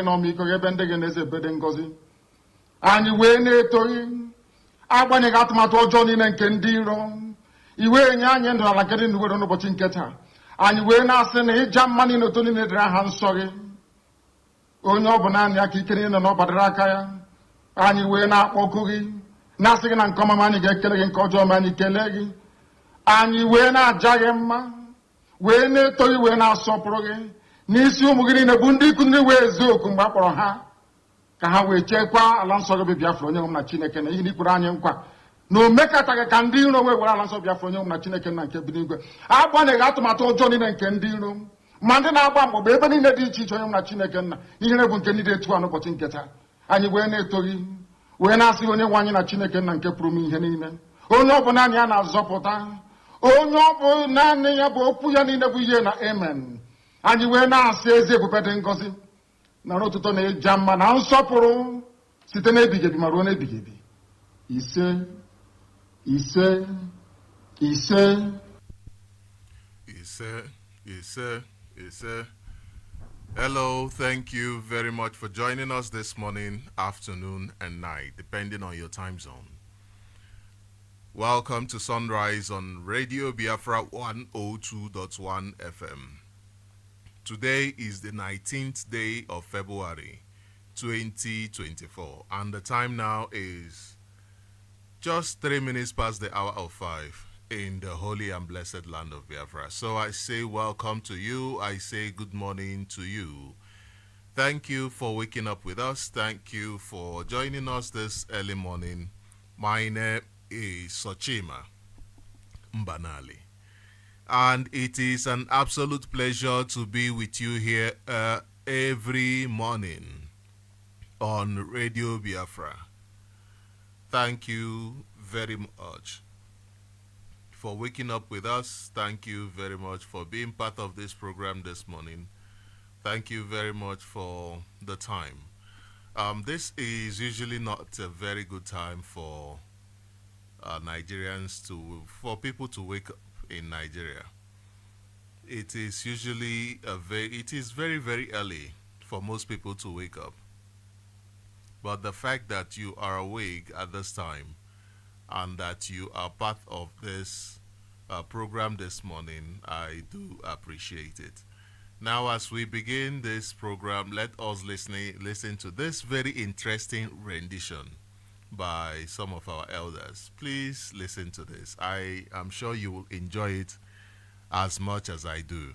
Economic Rebendegans a Bedengozi. And you win it to Abani Gatmato Johnny and Kendiro. You win Yan and like getting the word on the watching getter. And you win us and he jump money not only in the Drahan sorry. Onyo Banana kicking in and up at Rakaya. And you win out Okuri. Nothing and common money get killing Kojo Mani Kelegi. And you win out Jayema. When it to you when I saw program. Nisi umugini na bundi kundi wezo kumbaporo ha kaha we chekwa alanso go Biafra nyom na Chineke na yini kura anye nkwa no meka taka kandi no we wala alanso Biafra nyom na Chineke na nke binigwe agba na atụmatụ ọjọọ ni na nke ndị iro mande na agba mgbe ebe ni na dị iche iche nyom na Chineke na ihe bụ nke ni dị etu anụbọchị nketa anyị wee na-etori wee na-asị onye nwanyị na Chineke na nke pụrụ m ihe niile onye ọ bụ naanị ya na-azọpụta onye ọ bụ naanị ya bụ okwu ya niile bụ ihe na amen. And you were now says Ebupete Ngozi. Naroto ne Jamma na nsọpụrụ site na ebigebi ma ruo na ebigebi. Ise. Hello, thank you very much for joining us this morning, afternoon, and night, depending on your time zone. Welcome to Sunrise on Radio Biafra 102.1 FM. Today is the 19th day of February 2024, and the time now is just 3 minutes past the hour of 5 in the holy and blessed land of Biafra. So I say welcome to you. I say good morning to you. Thank you for waking up with us. Thank you for joining us this early morning. My name is Sochima, Mbanali. And it is an absolute pleasure to be with you here every morning on Radio Biafra. Thank you very much for waking up with us. Thank you very much for being part of this program this morning. Thank you very much for the time. This is usually not a very good time for Nigerians for people to wake up in Nigeria. It is usually very, very early for most people to wake up. But the fact that you are awake at this time and that you are part of this program this morning, I do appreciate it. Now, as we begin this program, let us listen to this very interesting rendition by some of our elders. Please listen to this. I am sure you will enjoy it as much as I do.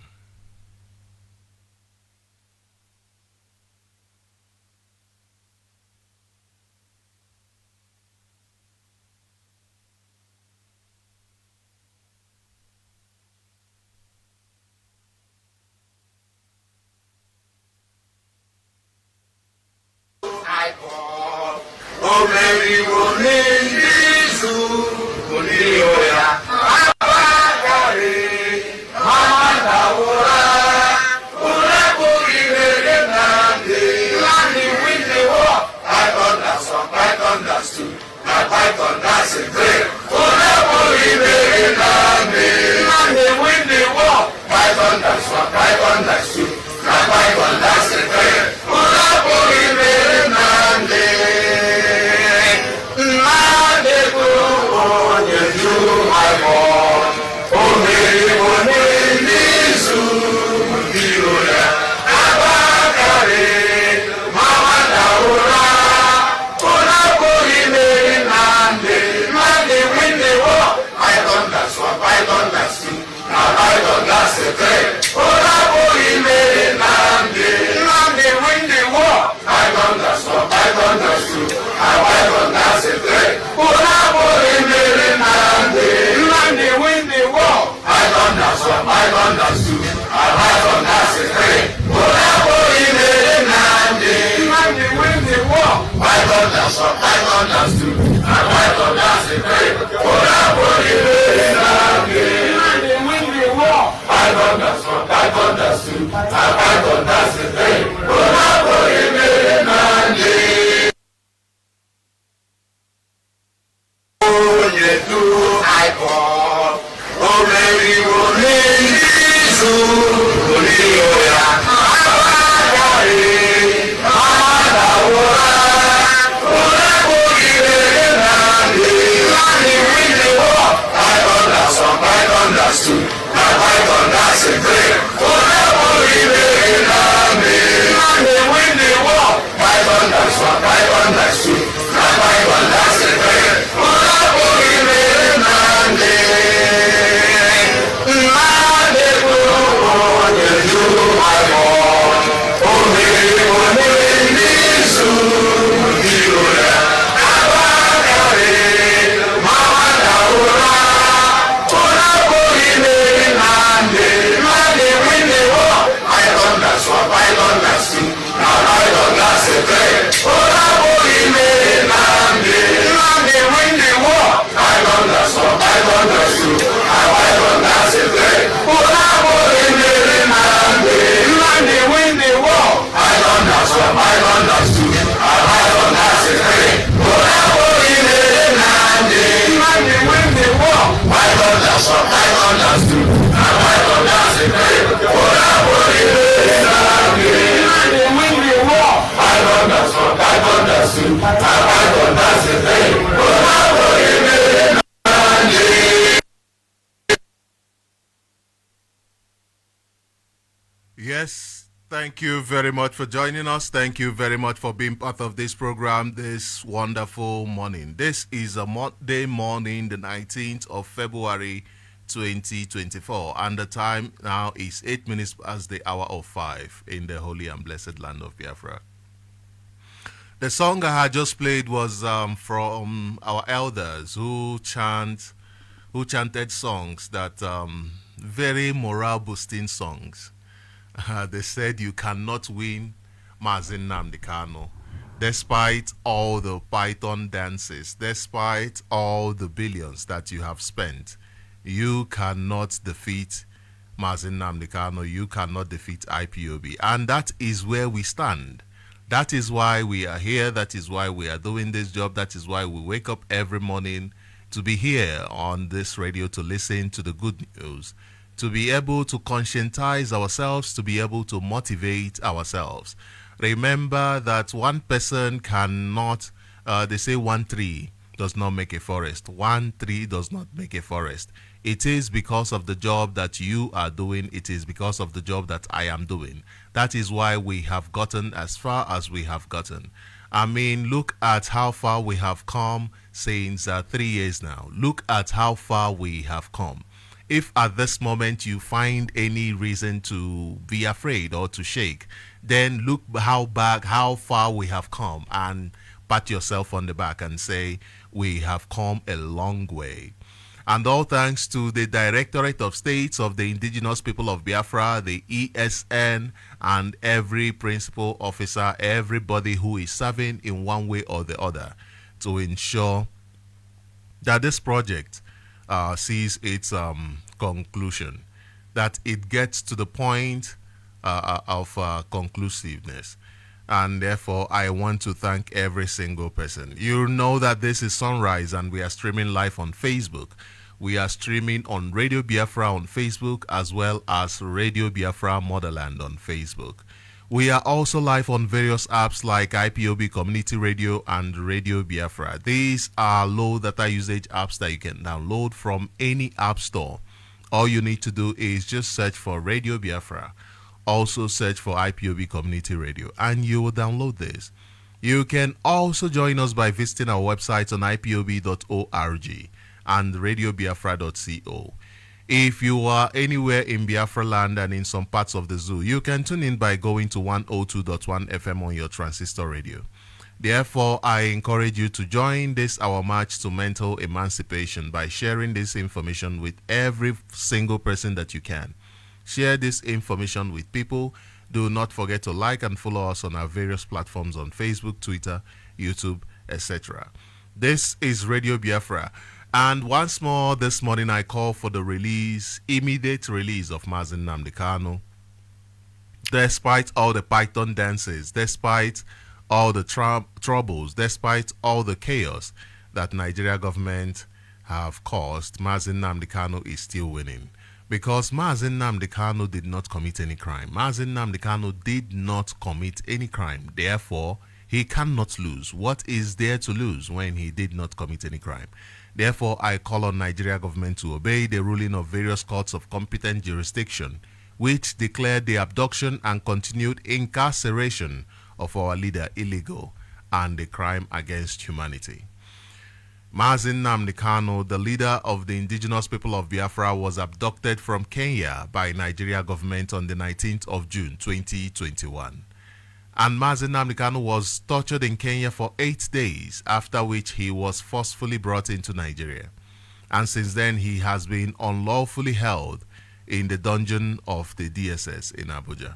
Thank you very much for joining us. Thank you very much for being part of this program this wonderful morning. This is a Monday morning, the 19th of February 2024, and the time now is 8 minutes past the hour of 5 in the holy and blessed land of Biafra. The song I had just played was from our elders who chanted songs that very morale boosting songs. They said you cannot win Mazin Nnamdi Kanu, despite all the python dances, despite all the billions that you have spent. You cannot defeat Mazin Nnamdi Kanu. You cannot defeat IPOB, and that is where we stand. That is why we are here. That is why we are doing this job. That is why we wake up every morning to be here on this radio to listen to the good news, to be able to conscientize ourselves, to be able to motivate ourselves. Remember that one person cannot, they say one tree does not make a forest. One tree does not make a forest. It is because of the job that you are doing. It is because of the job that I am doing. That is why we have gotten as far as we have gotten. I mean, look at how far we have come since 3 years now. Look at how far we have come. If at this moment you find any reason to be afraid or to shake, then look how far we have come, and pat yourself on the back and say, we have come a long way. And all thanks to the Directorate of States of the Indigenous People of Biafra, the ESN, and every principal officer, everybody who is serving in one way or the other to ensure that this project sees its conclusion, that it gets to the point of conclusiveness. And therefore, I want to thank every single person. You know that this is Sunrise, and we are streaming live on Facebook. We are streaming on Radio Biafra on Facebook, as well as Radio Biafra Motherland on Facebook. We are also live on various apps like IPOB Community Radio and Radio Biafra. These are low data usage apps that you can download from any app store. All you need to do is just search for Radio Biafra. Also search for IPOB Community Radio, and you will download this. You can also join us by visiting our website on ipob.org and radiobiafra.co. If you are anywhere in Biafra land and in some parts of the zoo, you can tune in by going to 102.1 FM on your transistor radio. Therefore, I encourage you to join this our march to mental emancipation by sharing this information with every single person that you can. Share this information with people. Do not forget to like and follow us on our various platforms on Facebook, Twitter, YouTube, etc. This is Radio Biafra. And once more this morning I call for the immediate release of Mazin Nnamdi Kanu. Despite all the python dances, despite all the troubles, despite all the chaos that Nigeria government have caused, Mazin Nnamdi Kanu is still winning. Because Mazin Nnamdi Kanu did not commit any crime. Mazin Nnamdi Kanu did not commit any crime. Therefore, he cannot lose. What is there to lose when he did not commit any crime? Therefore, I call on Nigeria government to obey the ruling of various courts of competent jurisdiction, which declared the abduction and continued incarceration of our leader illegal and a crime against humanity. Mazin Nnamdi Kanu, the leader of the indigenous people of Biafra, was abducted from Kenya by Nigeria government on the 19th of June 2021. And Mazin Nnamdi Kanu was tortured in Kenya for 8 days, after which he was forcefully brought into Nigeria. And since then, he has been unlawfully held in the dungeon of the DSS in Abuja.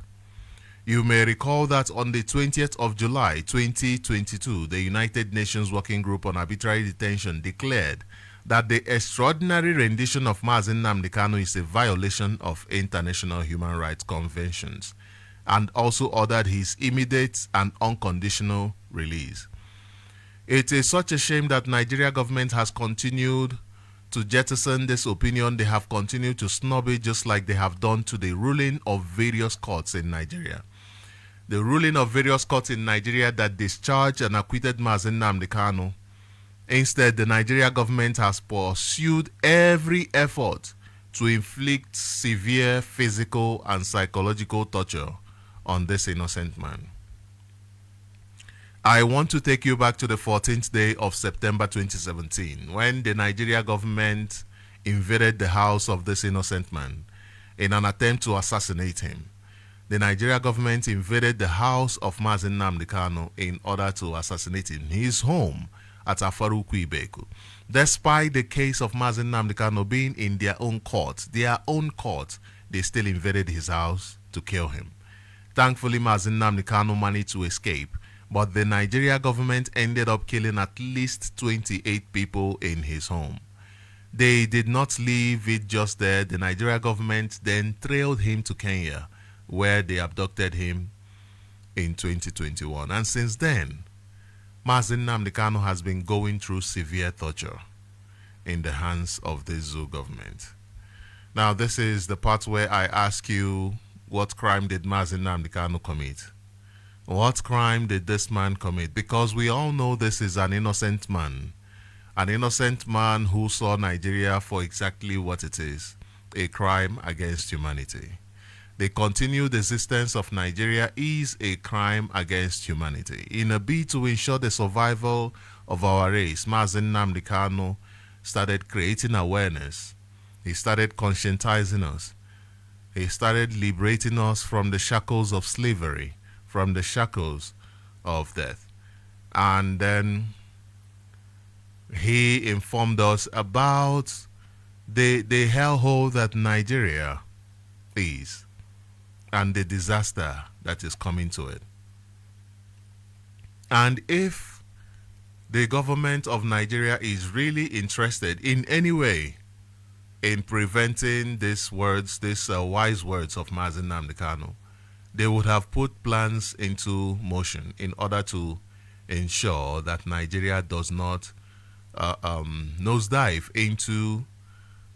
You may recall that on the 20th of July 2022, the United Nations Working Group on Arbitrary Detention declared that the extraordinary rendition of Mazin Nnamdi Kanu is a violation of international human rights conventions, and also ordered his immediate and unconditional release. It is such a shame that Nigeria government has continued to jettison this opinion. They have continued to snub it, just like they have done to the ruling of various courts in Nigeria. The ruling of various courts in Nigeria that discharged and acquitted Mazin Nnamdi Kanu. Instead, the Nigeria government has pursued every effort to inflict severe physical and psychological torture on this innocent man. I want to take you back to the 14th day of September 2017 when the Nigeria government invaded the house of this innocent man in an attempt to assassinate him. The Nigeria government invaded the house of Mazi Nnamdi Kanu in order to assassinate him. His home at Afaruku Ibeku. Despite the case of Mazi Nnamdi Kanu being in their own court, they still invaded his house to kill him. Thankfully, Mazi Nnamdi Kanu managed to escape, but the Nigeria government ended up killing at least 28 people in his home. They did not leave it just there. The Nigeria government then trailed him to Kenya, where they abducted him in 2021. And since then, Mazi Nnamdi Kanu has been going through severe torture in the hands of the Zoo government. Now, this is the part where I ask you, what crime did Mazi Nnamdi Kanu commit? What crime did this man commit? Because we all know this is an innocent man who saw Nigeria for exactly what it is, a crime against humanity. The continued existence of Nigeria is a crime against humanity. In a bid to ensure the survival of our race, Mazi Nnamdi Kanu started creating awareness. He started conscientizing us. He started liberating us from the shackles of slavery, from the shackles of death. And then he informed us about the hellhole that Nigeria is and the disaster that is coming to it. And if the government of Nigeria is really interested in any way in preventing these words, these wise words of Mazi Nnamdi Kanu, they would have put plans into motion in order to ensure that Nigeria does not nosedive into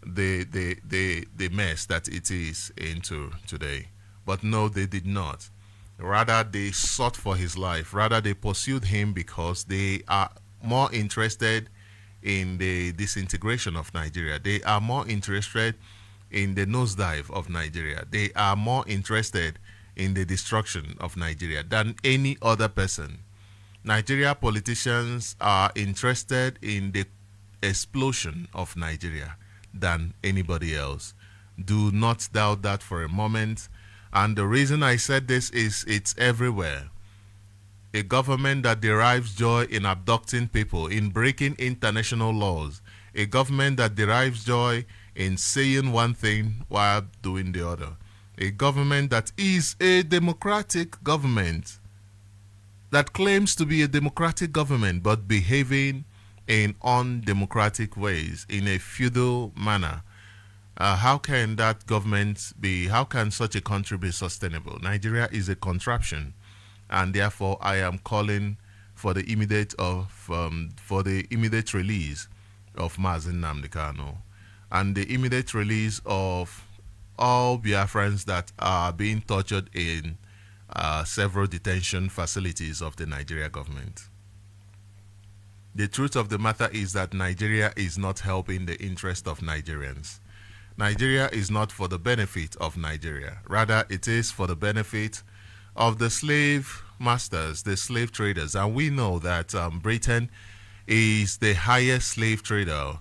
the mess that it is into today. But no, they did not. Rather, they sought for his life. Rather, they pursued him because they are more interested in the disintegration of Nigeria. They are more interested in the nosedive of Nigeria. They are more interested in the destruction of Nigeria than any other person. Nigeria politicians are interested in the explosion of Nigeria than anybody else. Do not doubt that for a moment. And the reason I said this is it's everywhere. A government that derives joy in abducting people, in breaking international laws. A government that derives joy in saying one thing while doing the other. A government that is a democratic government, that claims to be a democratic government but behaving in undemocratic ways, in a feudal manner. How can that government be, how can such a country be sustainable? Nigeria is a contraption, and therefore I am calling for the immediate release of Mazi Nnamdi Kanu and the immediate release of all Biafrans that are being tortured in several detention facilities of the Nigeria government. The truth of the matter is that Nigeria is not helping the interest of Nigerians. Nigeria is not for the benefit of Nigeria. Rather, it is for the benefit of the slave masters, the slave traders. And we know that Britain is the highest slave trader,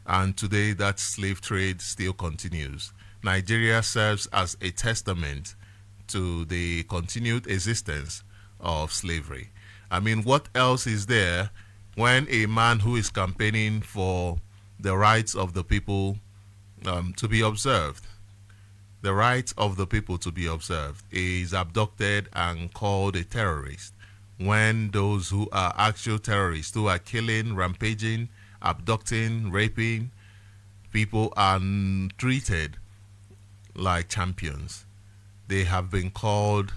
and today that slave trade still continues. Nigeria serves as a testament to the continued existence of slavery. I mean, what else is there when a man who is campaigning for the rights of the people to be observed, the rights of the people to be observed, is abducted and called a terrorist, when those who are actual terrorists, who are killing, rampaging, abducting, raping people, are treated like champions? They have been called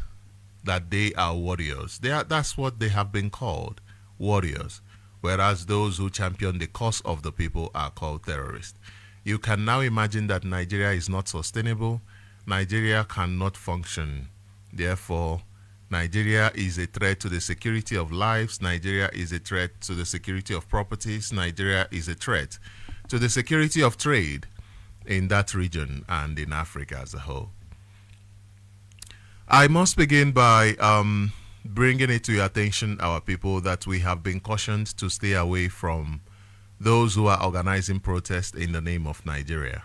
that they are warriors. That's what they have been called, warriors. Whereas those who champion the cause of the people are called terrorists. You can now imagine that Nigeria is not sustainable. Nigeria cannot function. Therefore, Nigeria is a threat to the security of lives. Nigeria is a threat to the security of properties. Nigeria is a threat to the security of trade. in that region and in Africa as a whole. I must begin by bringing it to your attention, our people, that we have been cautioned to stay away from those who are organizing protests in the name of Nigeria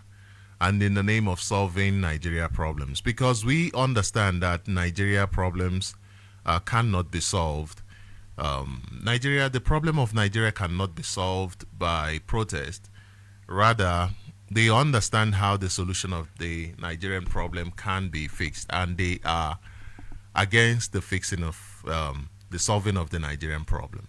and in the name of solving Nigeria problems, because we understand that Nigeria problems cannot be solved. The problem of Nigeria cannot be solved by protest. Rather, they understand how the solution of the Nigerian problem can be fixed, and they are against the fixing of the solving of the Nigerian problem.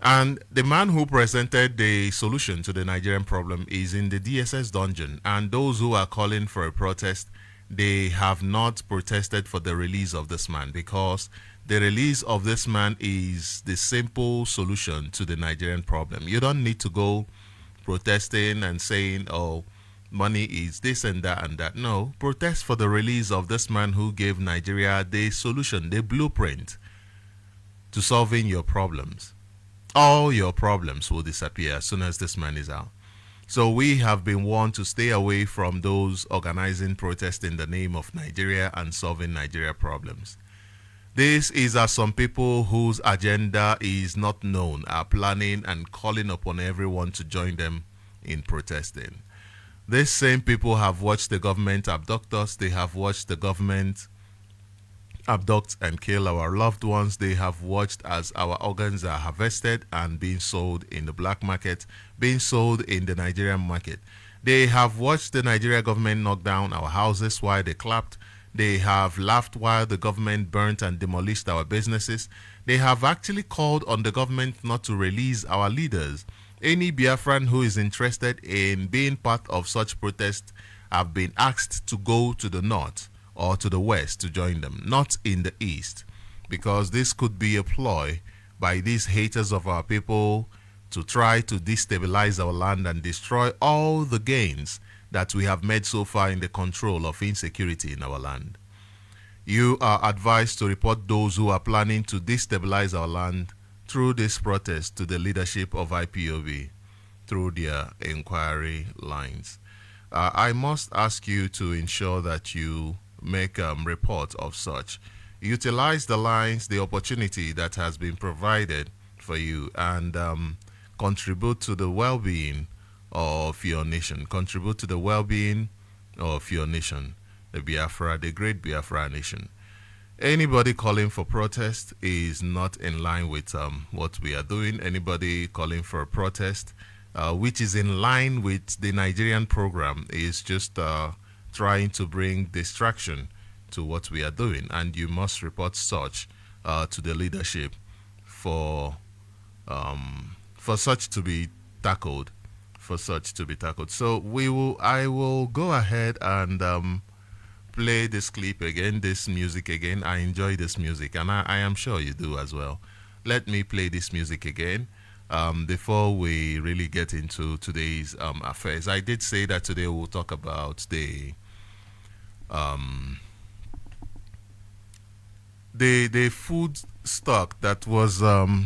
And the man who presented the solution to the Nigerian problem is in the DSS dungeon. And those who are calling for a protest, they have not protested for the release of this man, because the release of this man is the simple solution to the Nigerian problem. You don't need to go protesting and saying, oh, money is this and that and that. No, protest for the release of this man who gave Nigeria the solution, the blueprint to solving your problems. All your problems will disappear as soon as this man is out. So we have been warned to stay away from those organizing protests in the name of Nigeria and solving Nigeria problems. This is as some people whose agenda is not known are planning and calling upon everyone to join them in protesting. These same people have watched the government abduct us. They have watched the government abduct and kill our loved ones. They have watched as our organs are harvested and being sold in the black market, being sold in the Nigerian market. They have watched the Nigeria government knock down our houses while they clapped. They have laughed while the government burnt and demolished our businesses. They have actually called on the government not to release our leaders. Any Biafran who is interested in being part of such protests have been asked to go to the north or to the west to join them, not in the east, because this could be a ploy by these haters of our people to try to destabilize our land and destroy all the gains that we have made so far in the control of insecurity in our land. You are advised to report those who are planning to destabilize our land through this protest to the leadership of IPOB through their inquiry lines. I must ask you to ensure that you make report of such. Utilize the lines, the opportunity that has been provided for you, and contribute to the well-being of your nation. Contribute to the well-being of your nation, the Biafra, the great Biafra nation. Anybody calling for protest is not in line with what we are doing. Anybody calling for a protest, which is in line with the Nigerian program, is just trying to bring distraction to what we are doing, and you must report such to the leadership for such to be tackled. So I will go ahead and play this clip again, this music again. I enjoy this music, and I am sure you do as well. Let me play this music again before we really get into today's affairs. I did say that today we'll talk about the food stock that was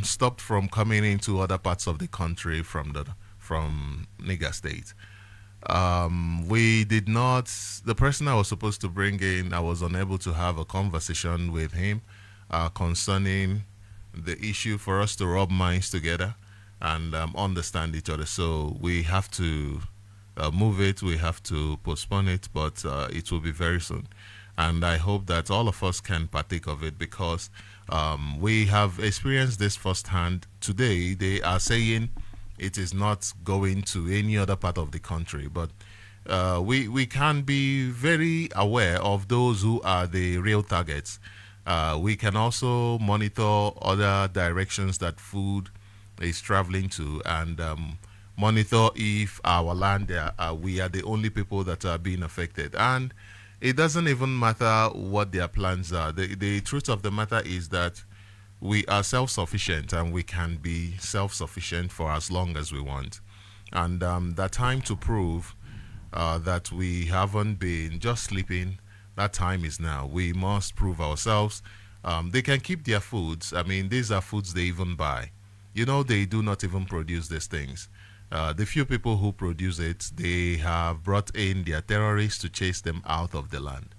stopped from coming into other parts of the country from Niger State. We did not, the person I was supposed to bring in, I was unable to have a conversation with him concerning the issue for us to rub minds together and understand each other. So we have to move it, we have to postpone it, but it will be very soon. And I hope that all of us can partake of it, because we have experienced this firsthand. Today, they are saying it is not going to any other part of the country, but we can be very aware of those who are the real targets. We can also monitor other directions that food is traveling to, and monitor if our land, we are the only people that are being affected. And it doesn't even matter what their plans are. The truth of the matter is that we are self-sufficient, and we can be self-sufficient for as long as we want. And the time to prove that we haven't been just sleeping, that time is now. We must prove ourselves. They can keep their foods. I mean, these are foods they even buy. You know, they do not even produce these things. The few people who produce it, they have brought in their terrorists to chase them out of the land.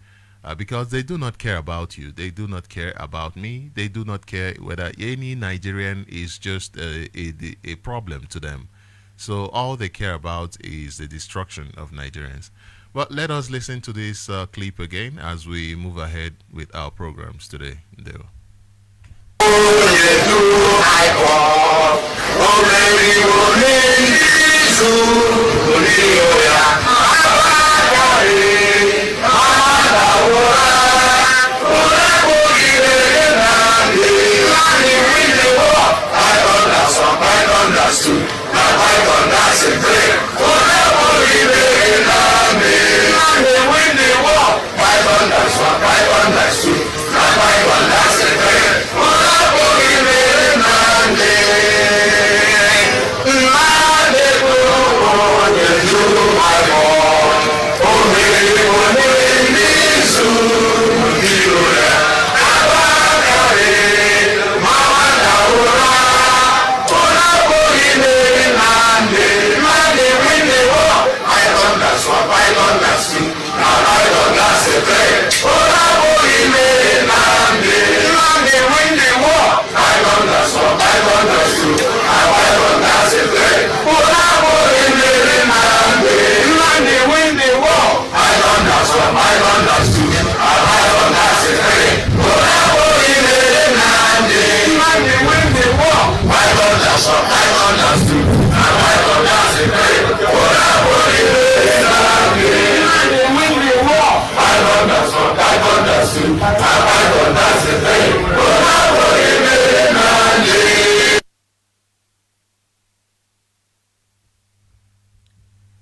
Because they do not care about you. They do not care about me. They do not care whether any Nigerian is just a problem to them. So all they care about is the destruction of Nigerians. But let us listen to this clip again as we move ahead with our programs today. Ndeo.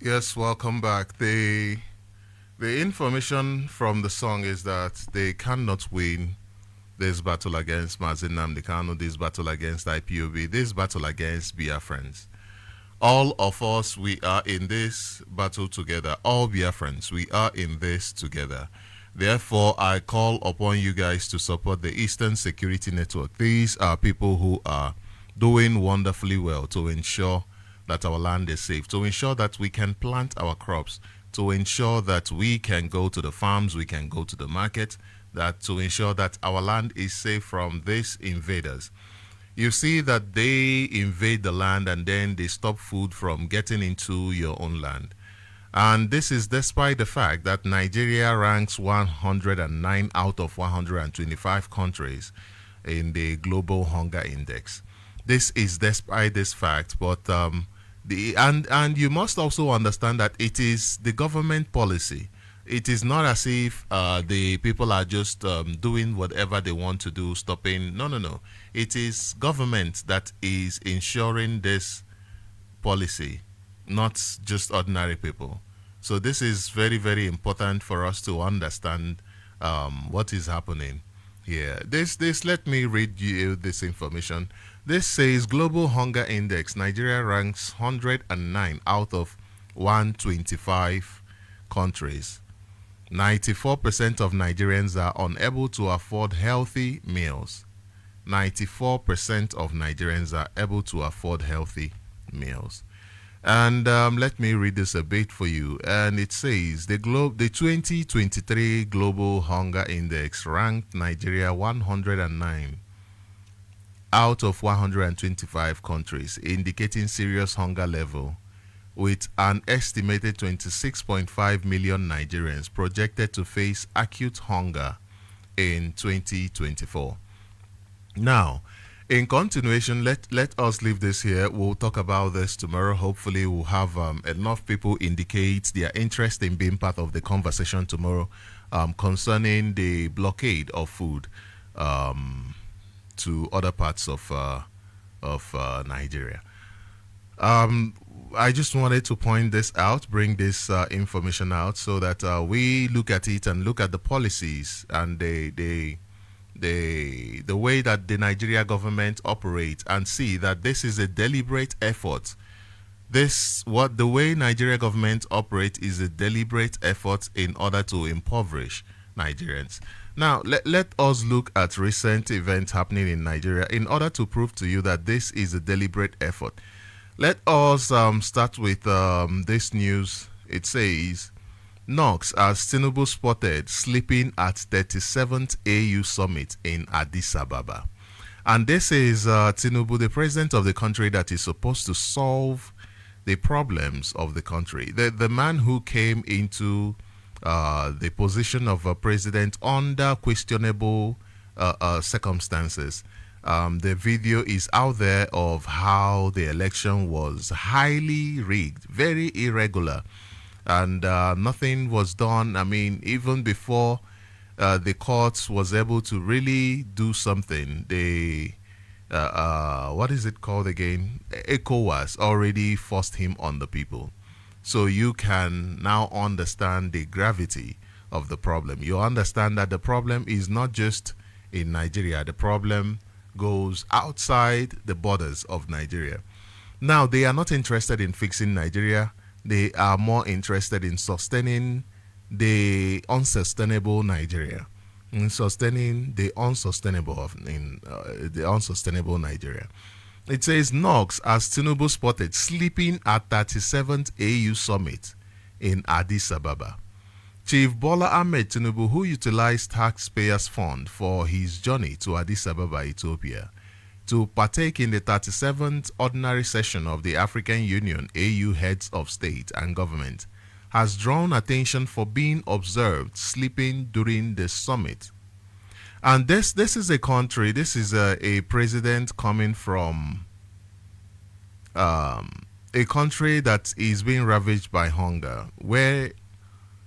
Yes, welcome back. The information from the song is that they cannot win this battle against Mazin Nnamdi Kanu, this battle against IPOB, this battle against Biafrans. All of us, we are in this battle together. All Biafrans, we are in this together. Therefore, I call upon you guys to support the Eastern Security Network. These are people who are doing wonderfully well to ensure that our land is safe, to ensure that we can plant our crops, to ensure that we can go to the farms, we can go to the market, that to ensure that our land is safe from these invaders. You see that they invade the land and then they stop food from getting into your own land. And this is despite the fact that Nigeria ranks 109 out of 125 countries in the Global Hunger Index. This is despite this fact, but and you must also understand that it is the government policy. It is not as if the people are just doing whatever they want to do, stopping. No. It is government that is ensuring this policy, not just ordinary people. So this is very, very important for us to understand what is happening here. Let me read you this information. This says Global Hunger Index, Nigeria ranks 109 out of 125 countries. 94% of Nigerians are unable to afford healthy meals. 94% of Nigerians are able to afford healthy meals. And let me read this a bit for you. And it says the 2023 Global Hunger Index ranked Nigeria 109 out of 125 countries, indicating serious hunger level, with an estimated 26.5 million Nigerians projected to face acute hunger in 2024. Now, in continuation, let us leave this here. We'll talk about this tomorrow. Hopefully, we'll have enough people indicate their interest in being part of the conversation tomorrow concerning the blockade of food to other parts of Nigeria. I just wanted to point this out, bring this information out, so that we look at it and look at the policies and the way that the Nigeria government operates, and see that this is a deliberate effort. The way Nigeria government operates is a deliberate effort in order to impoverish Nigerians. Now, let us look at recent events happening in Nigeria in order to prove to you that this is a deliberate effort. Let us start with this news. It says, Knox as Tinubu spotted sleeping at 37th AU summit in Addis Ababa. And this is Tinubu, the president of the country that is supposed to solve the problems of the country. The man who came into the position of a president under questionable circumstances. The video is out there of how the election was highly rigged, very irregular, and nothing was done. I mean, even before the courts was able to really do something, they what is it called again? ECOWAS already forced him on the people. So you can now understand the gravity of the problem. You understand that the problem is not just in Nigeria. The problem goes outside the borders of Nigeria. Now, they are not interested in fixing Nigeria. They are more interested in sustaining the unsustainable Nigeria, in sustaining the unsustainable Nigeria. It says Knox as Tinubu spotted sleeping at 37th AU summit in Addis Ababa. Chief Bola Ahmed Tinubu, who utilized taxpayers' fund for his journey to Addis Ababa, Ethiopia, to partake in the 37th ordinary session of the African Union AU heads of state and government, has drawn attention for being observed sleeping during the summit. And this is a country, this is a president coming from a country that is being ravaged by hunger, where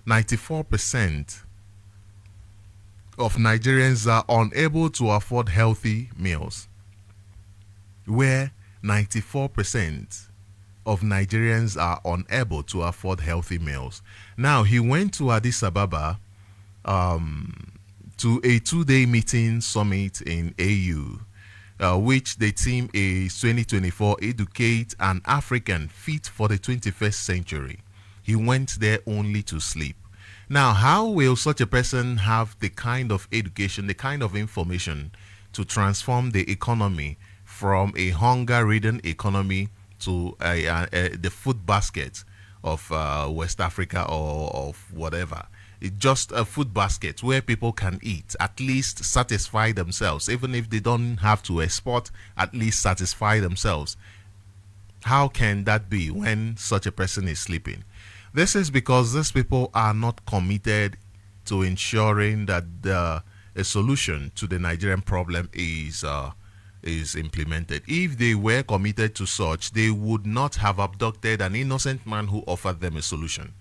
94% of Nigerians are unable to afford healthy meals. Where 94% of Nigerians are unable to afford healthy meals. Now, he went to Addis Ababa to a 2-day meeting summit in AU, which the theme is 2024 Educate an African Fit for the 21st Century. He went there only to sleep. Now, how will such a person have the kind of education, the kind of information to transform the economy from a hunger-ridden economy to the food basket of West Africa or of whatever? It's just a food basket where people can eat, at least satisfy themselves. Even if they don't have to export, at least satisfy themselves. How can that be when such a person is sleeping? This is because these people are not committed to ensuring that a solution to the Nigerian problem is implemented. If they were committed to such, they would not have abducted an innocent man who offered them a solution.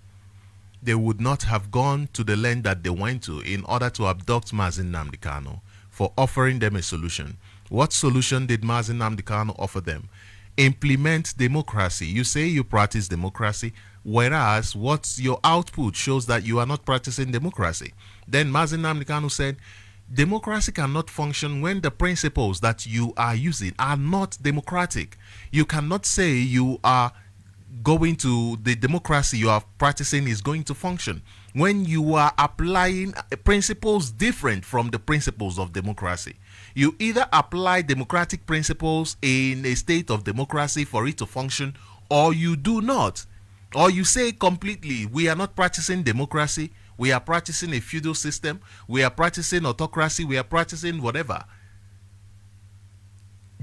They would not have gone to the length that they went to in order to abduct Mazin Nnamdi Kanu for offering them a solution. What solution did Mazin Nnamdi Kanu offer them? Implement democracy. You say you practice democracy, whereas what's your output shows that you are not practicing democracy. Then Mazin Nnamdi Kanu said, democracy cannot function when the principles that you are using are not democratic. You cannot say you are going to the democracy you are practicing is going to function when you are applying principles different from the principles of democracy. You either apply democratic principles in a state of democracy for it to function, or you do not. Or you say completely, we are not practicing democracy, we are practicing a feudal system, we are practicing autocracy, we are practicing whatever.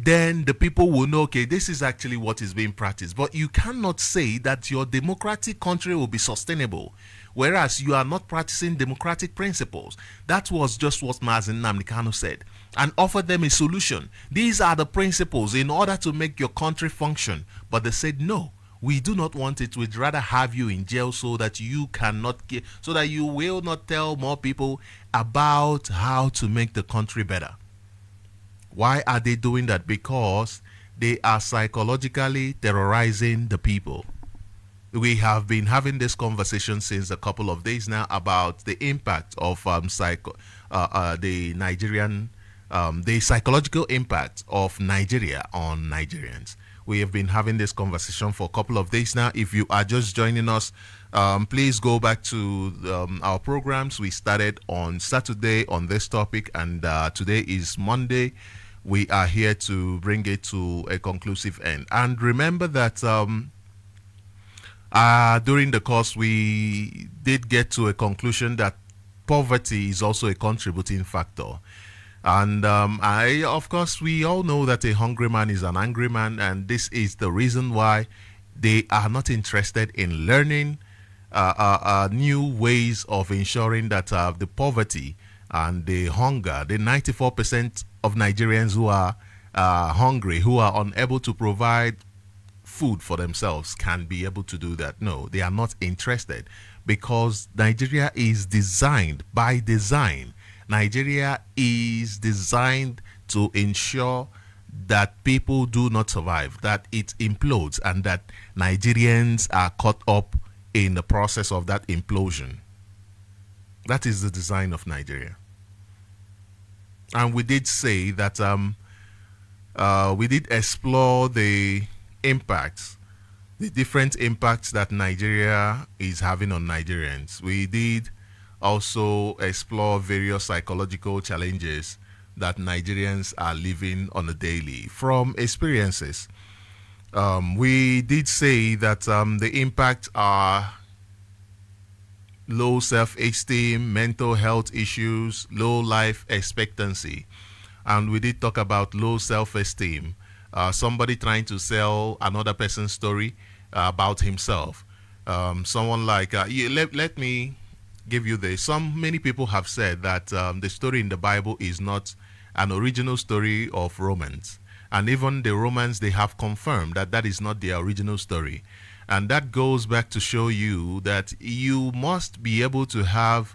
Then the people will know, okay, this is actually what is being practiced. But you cannot say that your democratic country will be sustainable, whereas you are not practicing democratic principles. That was just what Mazin Nnamdi Kanu said, and offered them a solution. These are the principles in order to make your country function. But they said, no, we do not want it. We'd rather have you in jail so that you cannot get, so that you will not tell more people about how to make the country better. Why are they doing that? Because they are psychologically terrorizing the people. We have been having this conversation since a couple of days now about the impact of the Nigerian, the psychological impact of Nigeria on Nigerians. We have been having this conversation for a couple of days now. If you are just joining us, please go back to our programs. We started on Saturday on this topic, and today is Monday. we are here to bring it to a conclusive end. And remember that during the course, we did get to a conclusion that poverty is also a contributing factor. And of course, we all know that a hungry man is an angry man, and this is the reason why they are not interested in learning new ways of ensuring that the poverty and the hunger, the 94% of Nigerians who are hungry, who are unable to provide food for themselves, can be able to do that. No, they are not interested, because Nigeria is designed by design. Nigeria is designed to ensure that people do not survive, that it implodes, and that Nigerians are caught up in the process of that implosion. That is the design of Nigeria. And we did say that we did explore the impacts, the different impacts that Nigeria is having on Nigerians. We did also explore various psychological challenges that Nigerians are living on a daily from experiences. We did say that the impacts are low self-esteem, mental health issues, low life expectancy. And we did talk about low self-esteem. Somebody trying to sell another person's story about himself. Someone like, let me give you this. Many people have said that the story in the Bible is not an original story of Romans. And even the Romans, they have confirmed that that is not their original story. And that goes back to show you that you must be able to have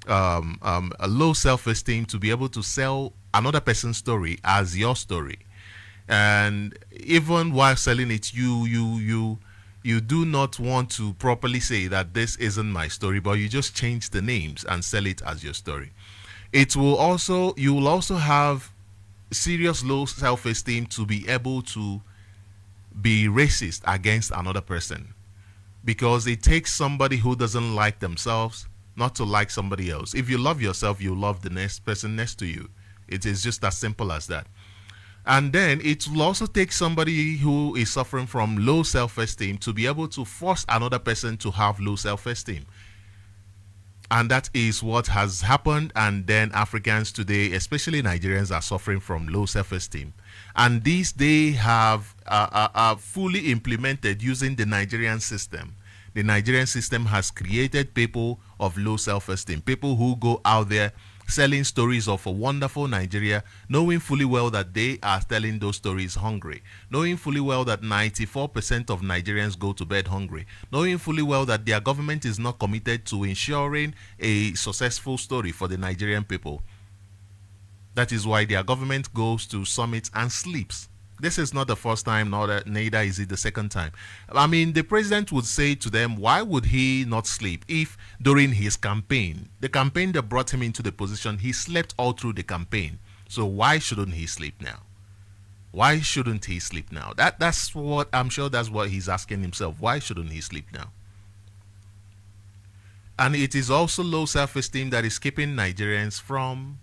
a low self-esteem to be able to sell another person's story as your story. And even while selling it, you do not want to properly say that this isn't my story, but you just change the names and sell it as your story. You will also have serious low self-esteem to be able to be racist against another person, because it takes somebody who doesn't like themselves not to like somebody else. If you love yourself, you love the next person next to you. It is just as simple as that. And then it will also take somebody who is suffering from low self-esteem to be able to force another person to have low self-esteem. And that is what has happened. And then Africans today, especially Nigerians, are suffering from low self-esteem. And these they have fully implemented using the Nigerian system. The Nigerian system has created people of low self-esteem, people who go out there selling stories of a wonderful Nigeria, knowing fully well that they are telling those stories hungry, knowing fully well that 94% of Nigerians go to bed hungry, knowing fully well that their government is not committed to ensuring a successful story for the Nigerian people. That is why their government goes to summits and sleeps. This is not the first time, neither is it the second time. I mean, the president would say to them, why would he not sleep if during his campaign, the campaign that brought him into the position, he slept all through the campaign? So why shouldn't he sleep now? Why shouldn't he sleep now? That's what I'm sure that's what he's asking himself. Why shouldn't he sleep now? And it is also low self-esteem that is keeping Nigerians from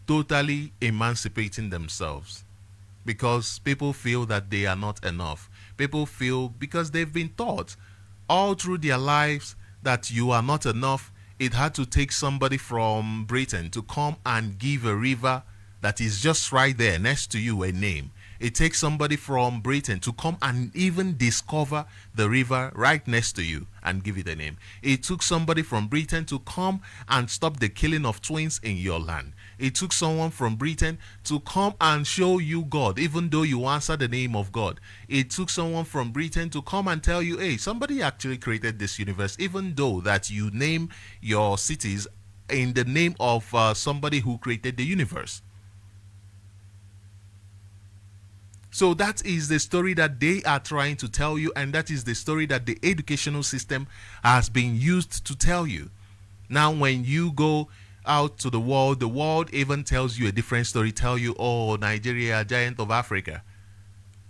totally emancipating themselves, because people feel that they are not enough. People feel, because they've been taught all through their lives that you are not enough. It had to take somebody from Britain to come and give a river that is just right there next to you a name. It takes somebody from Britain to come and even discover the river right next to you and give it a name. It took somebody from Britain to come and stop the killing of twins in your land. It took someone from Britain to come and show you God, even though you answer the name of God. It took someone from Britain to come and tell you, hey, somebody actually created this universe, even though that you name your cities in the name of somebody who created the universe. So that is the story that they are trying to tell you, and that is the story that the educational system has been used to tell you. Now, when you go out to the world even tells you a different story, tell you, oh, Nigeria, giant of Africa.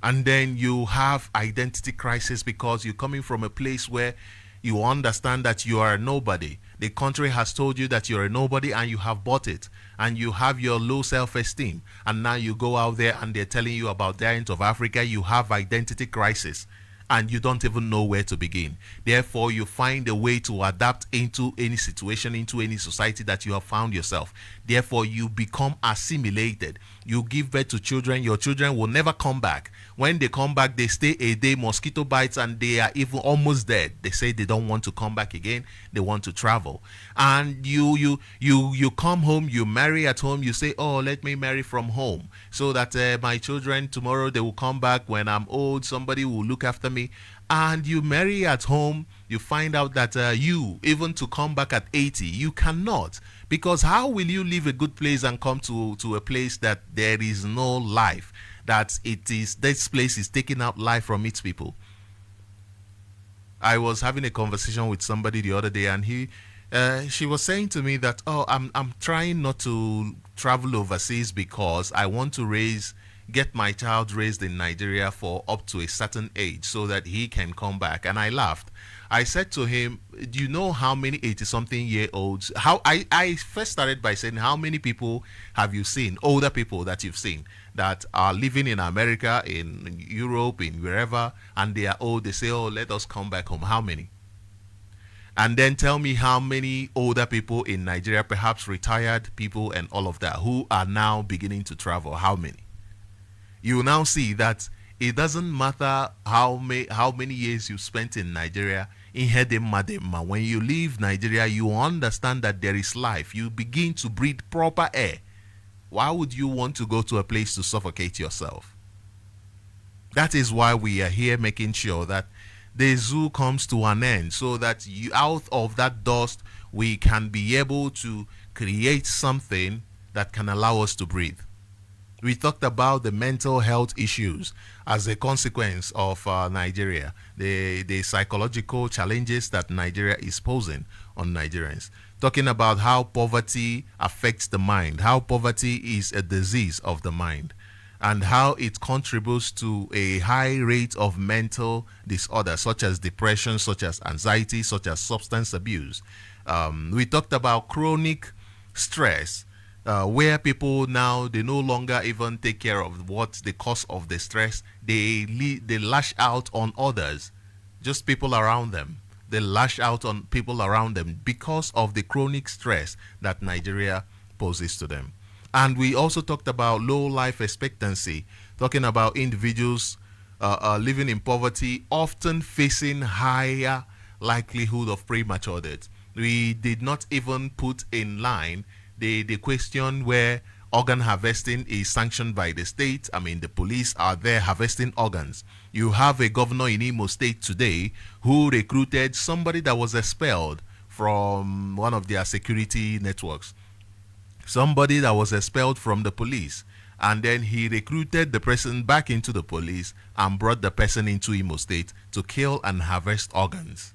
And then you have identity crisis because you're coming from a place where You understand that you are a nobody. The country has told you that you're a nobody and you have bought it. And you have your low self-esteem. And now you go out there and they're telling you about the giant of Africa. You have identity crisis. And you don't even know where to begin. Therefore, you find a way to adapt into any situation, into any society that you have found yourself. Therefore, you become assimilated. You give birth to children. Your children will never come back. When they come back, they stay a day, mosquito bites, and they are even almost dead. They say they don't want to come back again. They want to travel. And you come home, you marry at home. You say, oh, let me marry from home so that my children tomorrow, they will come back. When I'm old, somebody will look after me. And you marry at home, you find out that you, even to come back at 80, you cannot. Because how will you leave a good place and come to a place that there is no life? That this place is taking out life from its people. I was having a conversation with somebody the other day, and she was saying to me that, oh, I'm trying not to travel overseas because I want to get my child raised in Nigeria for up to a certain age so that he can come back. And I laughed. I said to him, do you know how many 80-something-year-olds, I first started by saying, how many people have you seen, older people that you've seen, that are living in America, in Europe, in wherever, and they are old, they say, oh, let us come back home. How many? And then tell me how many older people in Nigeria, perhaps retired people and all of that, who are now beginning to travel. How many? You will now see that it doesn't matter how many years you spent in Nigeria. When you leave Nigeria, you understand that there is life. You begin to breathe proper air. Why would you want to go to a place to suffocate yourself? That is why we are here making sure that the zoo comes to an end, so that out of that dust we can be able to create something that can allow us to breathe. We talked about the mental health issues as a consequence of Nigeria, the psychological challenges that Nigeria is posing on Nigerians. Talking about how poverty affects the mind, how poverty is a disease of the mind, and how it contributes to a high rate of mental disorders such as depression, such as anxiety, such as substance abuse. We talked about chronic stress, where people now, they no longer even take care of what the cause of the stress. They lash out on others, just people around them. They lash out on people around them because of the chronic stress that Nigeria poses to them. And we also talked about low life expectancy, talking about individuals living in poverty, often facing higher likelihood of premature death. We did not even put in line the question where organ harvesting is sanctioned by the state. I mean, the police are there harvesting organs. You have a governor in Imo State today who recruited somebody that was expelled from one of their security networks. Somebody that was expelled from the police. And then he recruited the person back into the police and brought the person into Imo State to kill and harvest organs.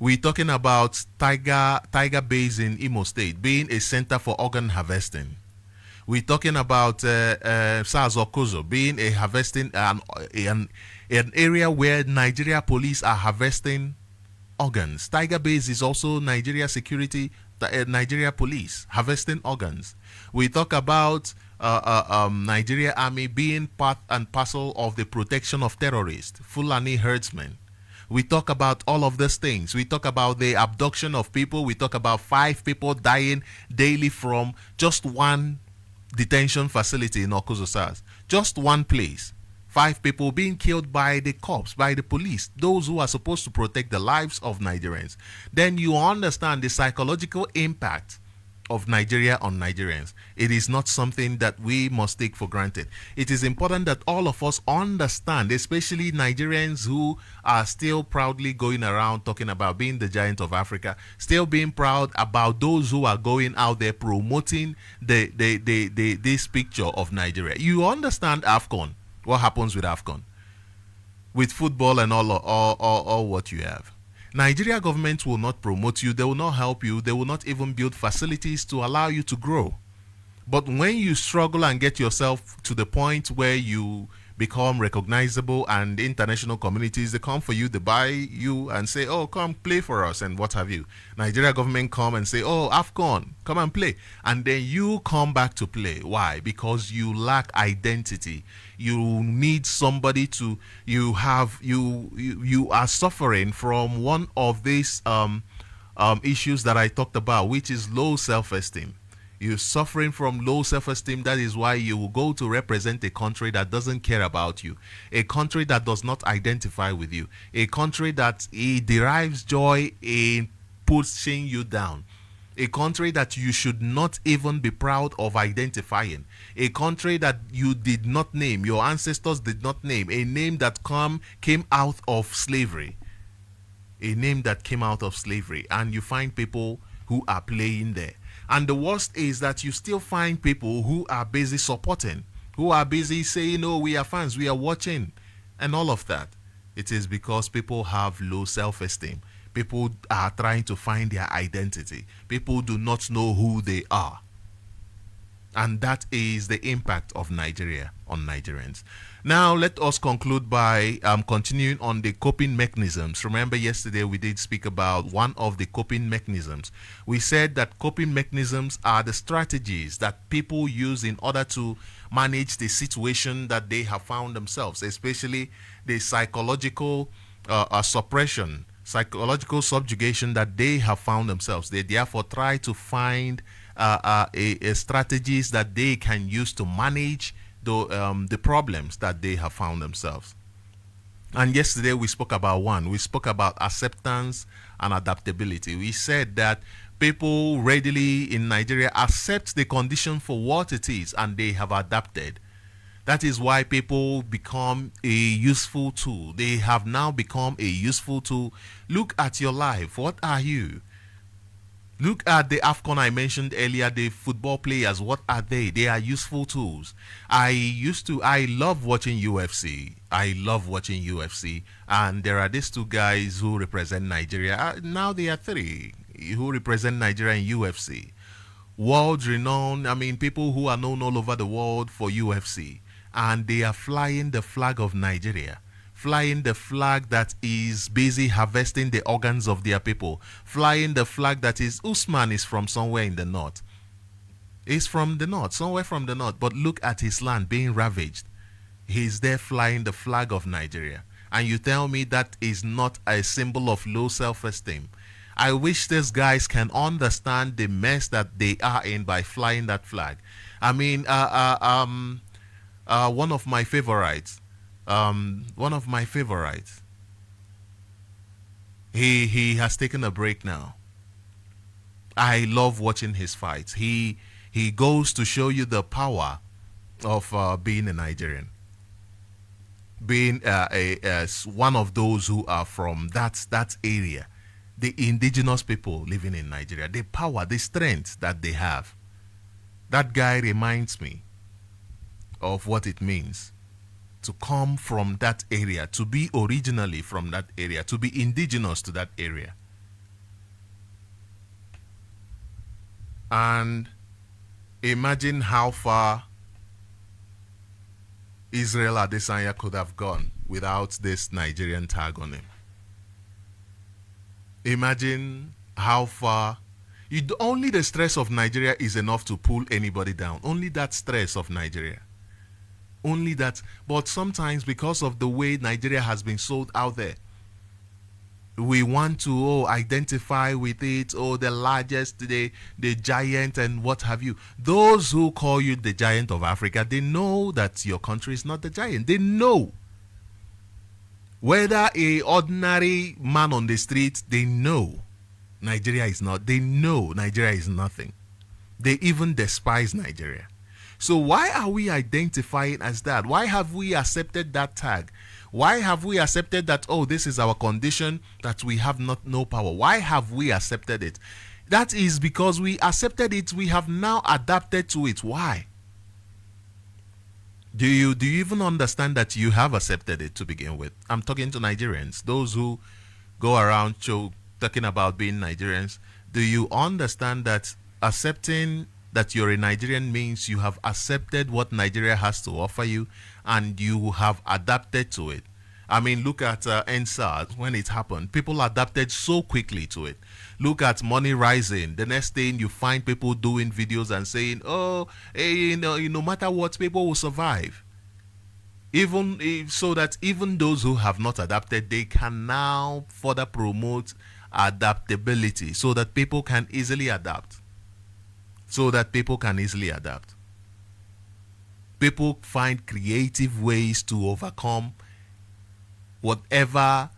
We're talking about Tiger Base in Imo State being a center for organ harvesting. We're talking about Okozo being a harvesting an area where Nigeria police are harvesting organs. Tiger Base is also Nigeria security, Nigeria police harvesting organs. We talk about Nigeria Army being part and parcel of the protection of terrorists, Fulani herdsmen. We talk about all of these things. We talk about the abduction of people. We talk about 5 people dying daily from just one detention facility in Okozo SARS. Just one place. 5 people being killed by the cops, by the police, those who are supposed to protect the lives of Nigerians. Then you understand the psychological impact of Nigeria on Nigerians. It is not something that we must take for granted. It is important that all of us understand, especially Nigerians who are still proudly going around talking about being the giant of Africa, still being proud about those who are going out there promoting this picture of Nigeria. You understand AFCON, what happens with AFCON, with football and all what you have. Nigeria government will not promote you. They will not help you. They will not even build facilities to allow you to grow. But when you struggle and get yourself to the point where you become recognizable, and international communities, they come for you, they buy you and say, oh, come play for us and what have you. Nigeria government come and say, oh, AFCON, come and play. And then you come back to play. Why? Because you lack identity. You need somebody to, you are suffering from one of these issues that I talked about, which is low self-esteem. You're suffering from low self-esteem. That is why you will go to represent a country that doesn't care about you, a country that does not identify with you, a country that derives joy in pushing you down, a country that you should not even be proud of identifying, a country that you did not name, your ancestors did not name, a name that came out of slavery, a name that came out of slavery, and you find people who are playing there. And the worst is that you still find people who are busy supporting, who are busy saying, oh, we are fans, we are watching, and all of that. It is because people have low self-esteem. People are trying to find their identity. People do not know who they are. And that is the impact of Nigeria on Nigerians. Now, let us conclude by continuing on the coping mechanisms. Remember, yesterday we did speak about one of the coping mechanisms. We said that coping mechanisms are the strategies that people use in order to manage the situation that they have found themselves, especially the psychological suppression, psychological subjugation that they have found themselves. They therefore try to find strategies that they can use to manage the problems that they have found themselves. And yesterday we spoke about one. We spoke about acceptance and adaptability. We said that people readily in Nigeria accept the condition for what it is, and they have adapted. That is why people become a useful tool. They have now become a useful tool. Look at your life. What are you? Look at the AFCON I mentioned earlier, the football players. What are they? They are useful tools. I love watching UFC. I love watching UFC. And there are these two guys who represent Nigeria. Now they are three who represent Nigeria in UFC. World renowned, people who are known all over the world for UFC. And they are flying the flag of Nigeria. Flying the flag that is busy harvesting the organs of their people. Flying the flag that is, Usman is from somewhere in the north. He's from the north, somewhere from the north. But look at his land being ravaged. He's there flying the flag of Nigeria. And you tell me that is not a symbol of low self-esteem. I wish these guys can understand the mess that they are in by flying that flag. One of my favorites. He has taken a break now. I love watching his fights. He goes to show you the power of being a Nigerian, being one of those who are from that area, the indigenous people living in Nigeria, the power, the strength that they have. That guy reminds me of what it means to come from that area, to be originally from that area, to be indigenous to that area. And imagine how far Israel Adesanya could have gone without this Nigerian tag on him. Imagine how far. Only the stress of Nigeria is enough to pull anybody down. Only that stress of Nigeria. Only that. But sometimes, because of the way Nigeria has been sold out there, we want to identify with it, the largest, the giant, and what have you. Those who call you the giant of Africa, they know that your country is not the giant. They know. Whether a ordinary man on the street, they know Nigeria is not. They know Nigeria is nothing. They even despise Nigeria. So why are we identifying as that? Why have we accepted that tag? Why have we accepted that, this is our condition, that we have no power? Why have we accepted it? That is because we accepted it. We have now adapted to it. Why? Do you even understand that you have accepted it to begin with? I'm talking to Nigerians, those who go around talking about being Nigerians. Do you understand that accepting that you're a Nigerian means you have accepted what Nigeria has to offer you and you have adapted to it. I mean, look at NSAS when it happened. People adapted so quickly to it. Look at money rising. The next thing you find people doing videos and saying, "Oh, hey, no matter what, people will survive." So that even those who have not adapted, they can now further promote adaptability, so that people can easily adapt. People find creative ways to overcome whatever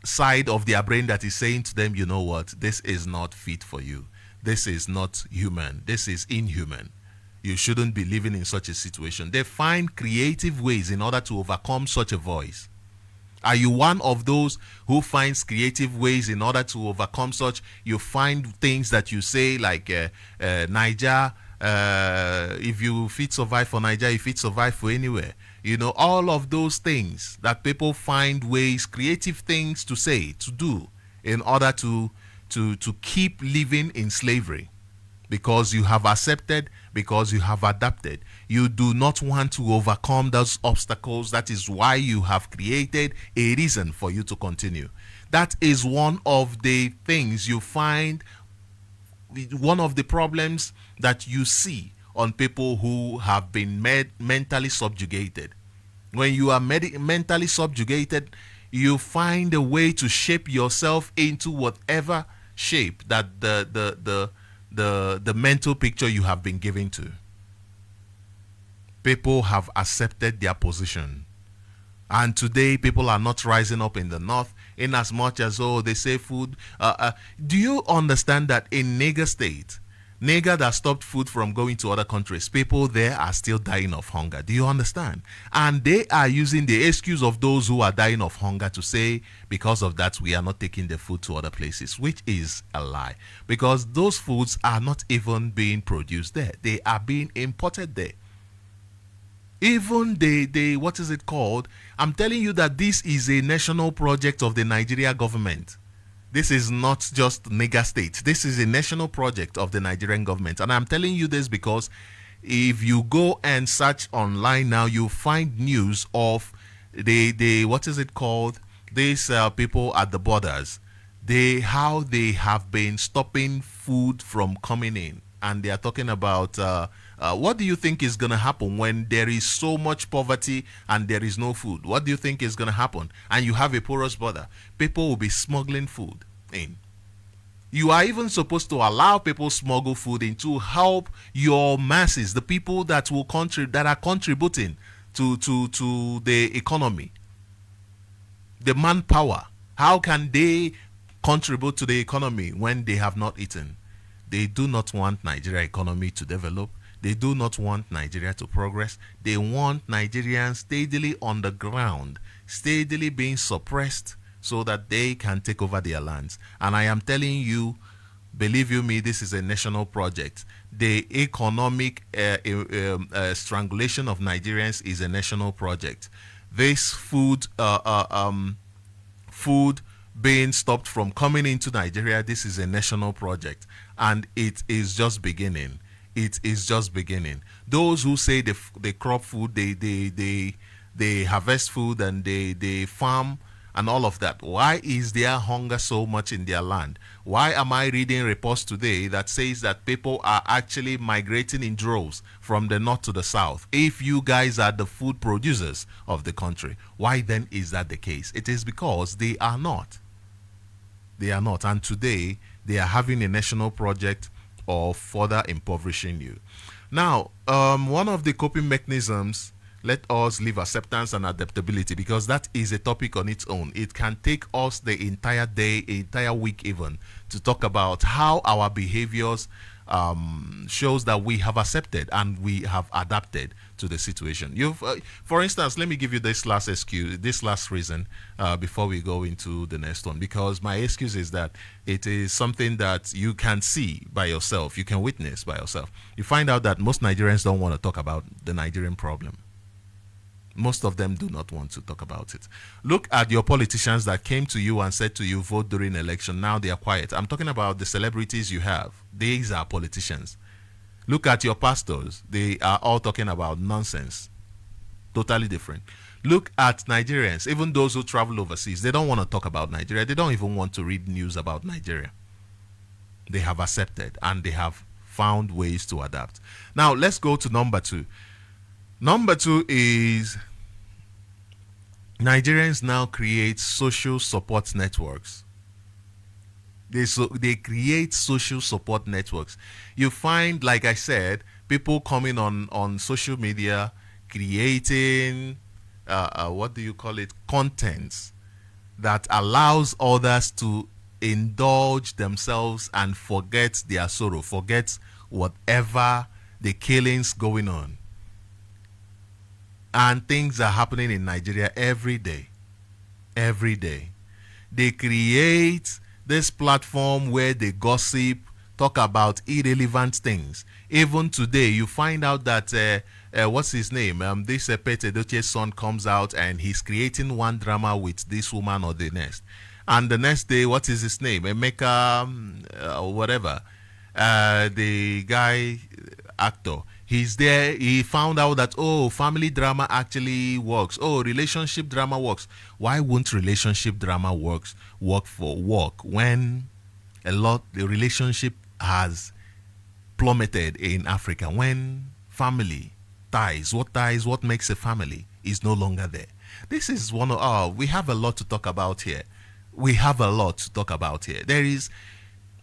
side of their brain that is saying to them, you know what, this is not fit for you. This is not human. This is inhuman. You shouldn't be living in such a situation. They find creative ways in order to overcome such a voice. Are you one of those who finds creative ways in order to overcome such? You find things that you say like Niger, if you fit survive for Niger, if it survive for anywhere. All of those things that people find ways, creative things to say, to do, in order to keep living in slavery. Because you have accepted, because you have adapted. You do not want to overcome those obstacles. That is why you have created a reason for you to continue. That is one of the things you find, one of the problems that you see on people who have been mentally subjugated. When you are mentally subjugated, you find a way to shape yourself into whatever shape that the mental picture you have been given to. People have accepted their position. And today, people are not rising up in the north in as much as, they say food. Do you understand that in Niger State, Niger that stopped food from going to other countries, people there are still dying of hunger? Do you understand? And they are using the excuse of those who are dying of hunger to say, because of that, we are not taking the food to other places, which is a lie. Because those foods are not even being produced there. They are being imported there. Even the what is it called? I'm telling you that this is a national project of the Nigeria government. This is not just Niger State. This is a national project of the Nigerian government. And I'm telling you this because if you go and search online now, you find news of the what is it called? These people at the borders. How they have been stopping food from coming in. And they are talking about what do you think is going to happen when there is so much poverty and there is no food? What do you think is going to happen? And you have a porous border. People will be smuggling food in. You are even supposed to allow people smuggle food in to help your masses, the people that will that are contributing to the economy, the manpower. How can they contribute to the economy when they have not eaten? They do not want Nigeria economy to develop. They do not want Nigeria to progress. They want Nigerians steadily on the ground, steadily being suppressed so that they can take over their lands. And I am telling you, believe you me, this is a national project. The economic strangulation of Nigerians is a national project. This food being stopped from coming into Nigeria, this is a national project. And it is just beginning. It is just beginning. Those who say they crop food, they harvest food and they farm and all of that. Why is there hunger so much in their land? Why am I reading reports today that says that people are actually migrating in droves from the north to the south? If you guys are the food producers of the country, why then is that the case? It is because they are not. They are not. And today, they are having a national project of further impoverishing you. Now, one of the coping mechanisms, let us leave acceptance and adaptability, because that is a topic on its own. It can take us the entire day, entire week even, to talk about how our behaviors shows that we have accepted and we have adapted to the situation. For instance, let me give you this last excuse, this last reason before we go into the next one, because my excuse is that it is something that you can see by yourself, you can witness by yourself. You find out that most Nigerians don't want to talk about the Nigerian problem. Most of them do not want to talk about it. Look at your politicians that came to you and said to you, vote during election. Now they are quiet. I'm talking about the celebrities you have. These are politicians. Look at your pastors. They are all talking about nonsense. Totally different. Look at Nigerians. Even those who travel overseas, they don't want to talk about Nigeria. They don't even want to read news about Nigeria. They have accepted and they have found ways to adapt. Now, let's go to number 2. Number 2 is Nigerians now create social support networks. They create social support networks. You find, like I said, people coming on social media creating what do you call it, contents that allows others to indulge themselves and forget their sorrow, forget whatever the killings going on. And things are happening in Nigeria every day. Every day. They create this platform where they gossip, talk about irrelevant things. Even today, you find out that what's his name? This Pete Edochie's son comes out and he's creating one drama with this woman or the next. And the next day, what is his name? Emeka, whatever. The guy, actor. He's there. He found out that, oh, family drama actually works. Oh, relationship drama works. Why won't relationship drama work when the relationship has plummeted in Africa? When family ties, what makes a family is no longer there. This is one of we have a lot to talk about here. There is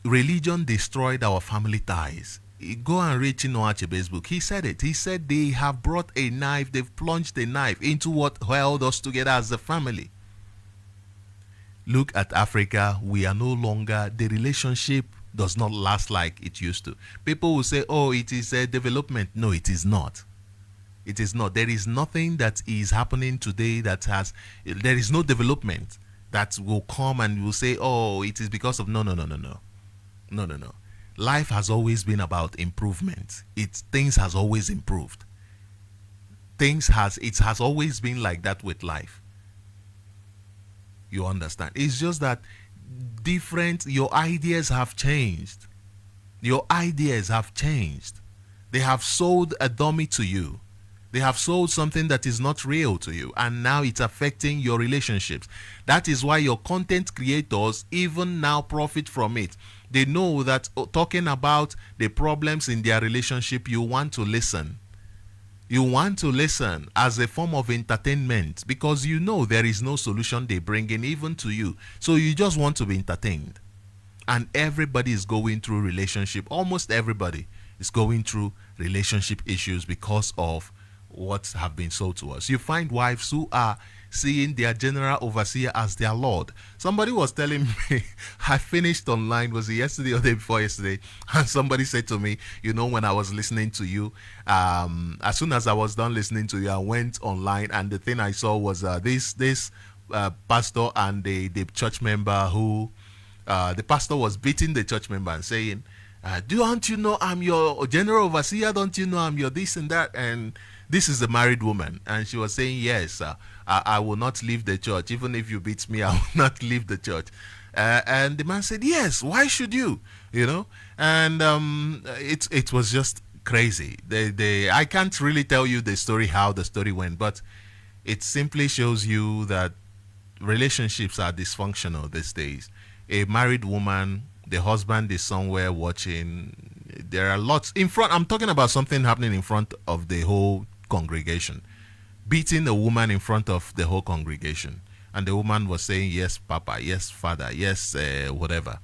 religion destroyed our family ties. Go and read Chino Achebe's book. He said it. He said they have brought a knife, they've plunged a knife into what held us together as a family. Look at Africa. We are no longer, the relationship does not last like it used to. People will say, oh, it is a development. No, it is not. It is not. There is nothing that is happening today there is no development that will come and will say, oh, it is because of, no. Life has always been about improvement. Things has always improved. It has always been like that with life. You understand? It's just that your ideas have changed. Your ideas have changed. They have sold a dummy to you. They have sold something that is not real to you, and now it's affecting your relationships. That is why your content creators even now profit from it. They know that talking about the problems in their relationship, you want to listen. You want to listen as a form of entertainment because you know there is no solution they bring in even to you. So you just want to be entertained. And everybody is going through relationship. Almost everybody is going through relationship issues because of what have been sold to us. You find wives who are seeing their general overseer as their lord. Somebody was telling me, I finished online, was it yesterday or the day before yesterday? And somebody said to me, when I was listening to you, as soon as I was done listening to you, I went online and the thing I saw was this pastor and the church member who, the pastor was beating the church member and saying, don't you know I'm your general overseer? Don't you know I'm your this and that? And this is a married woman. And she was saying, yes, I will not leave the church. Even if you beat me, I will not leave the church. And the man said, yes, why should you? And it was just crazy. I can't really tell you the story, how the story went, but it simply shows you that relationships are dysfunctional these days. A married woman, the husband is somewhere watching. There are lots in front. I'm talking about something happening in front of the whole congregation, beating a woman in front of the whole congregation, and the woman was saying, yes, Papa, yes, Father, yes, whatever.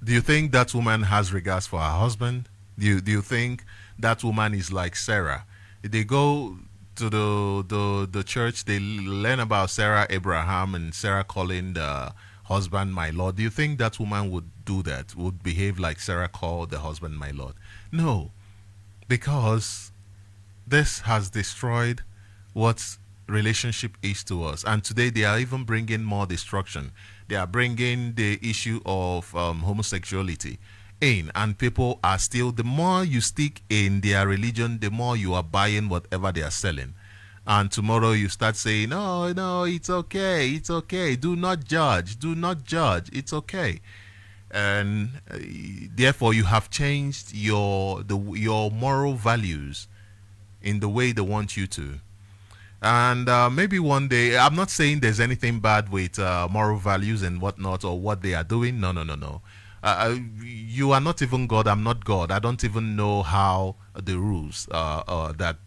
Do you think that woman has regards for her husband? Do you think that woman is like Sarah? They go to the church, they learn about Sarah, Abraham, and Sarah calling the husband my Lord. Do you think that woman would do that, would behave like Sarah called the husband my Lord? No, because this has destroyed what relationship is to us. And today they are even bringing more destruction. They are bringing the issue of homosexuality in, and people are still, the more you stick in their religion, the more you are buying whatever they are selling. And tomorrow you start saying, oh no, it's okay, it's okay, do not judge, do not judge, it's okay. And therefore you have changed your moral values in the way they want you to. And maybe one day, I'm not saying there's anything bad with moral values and whatnot or what they are doing. No, no, no, no. You are not even God. I'm not God. I don't even know how the rules that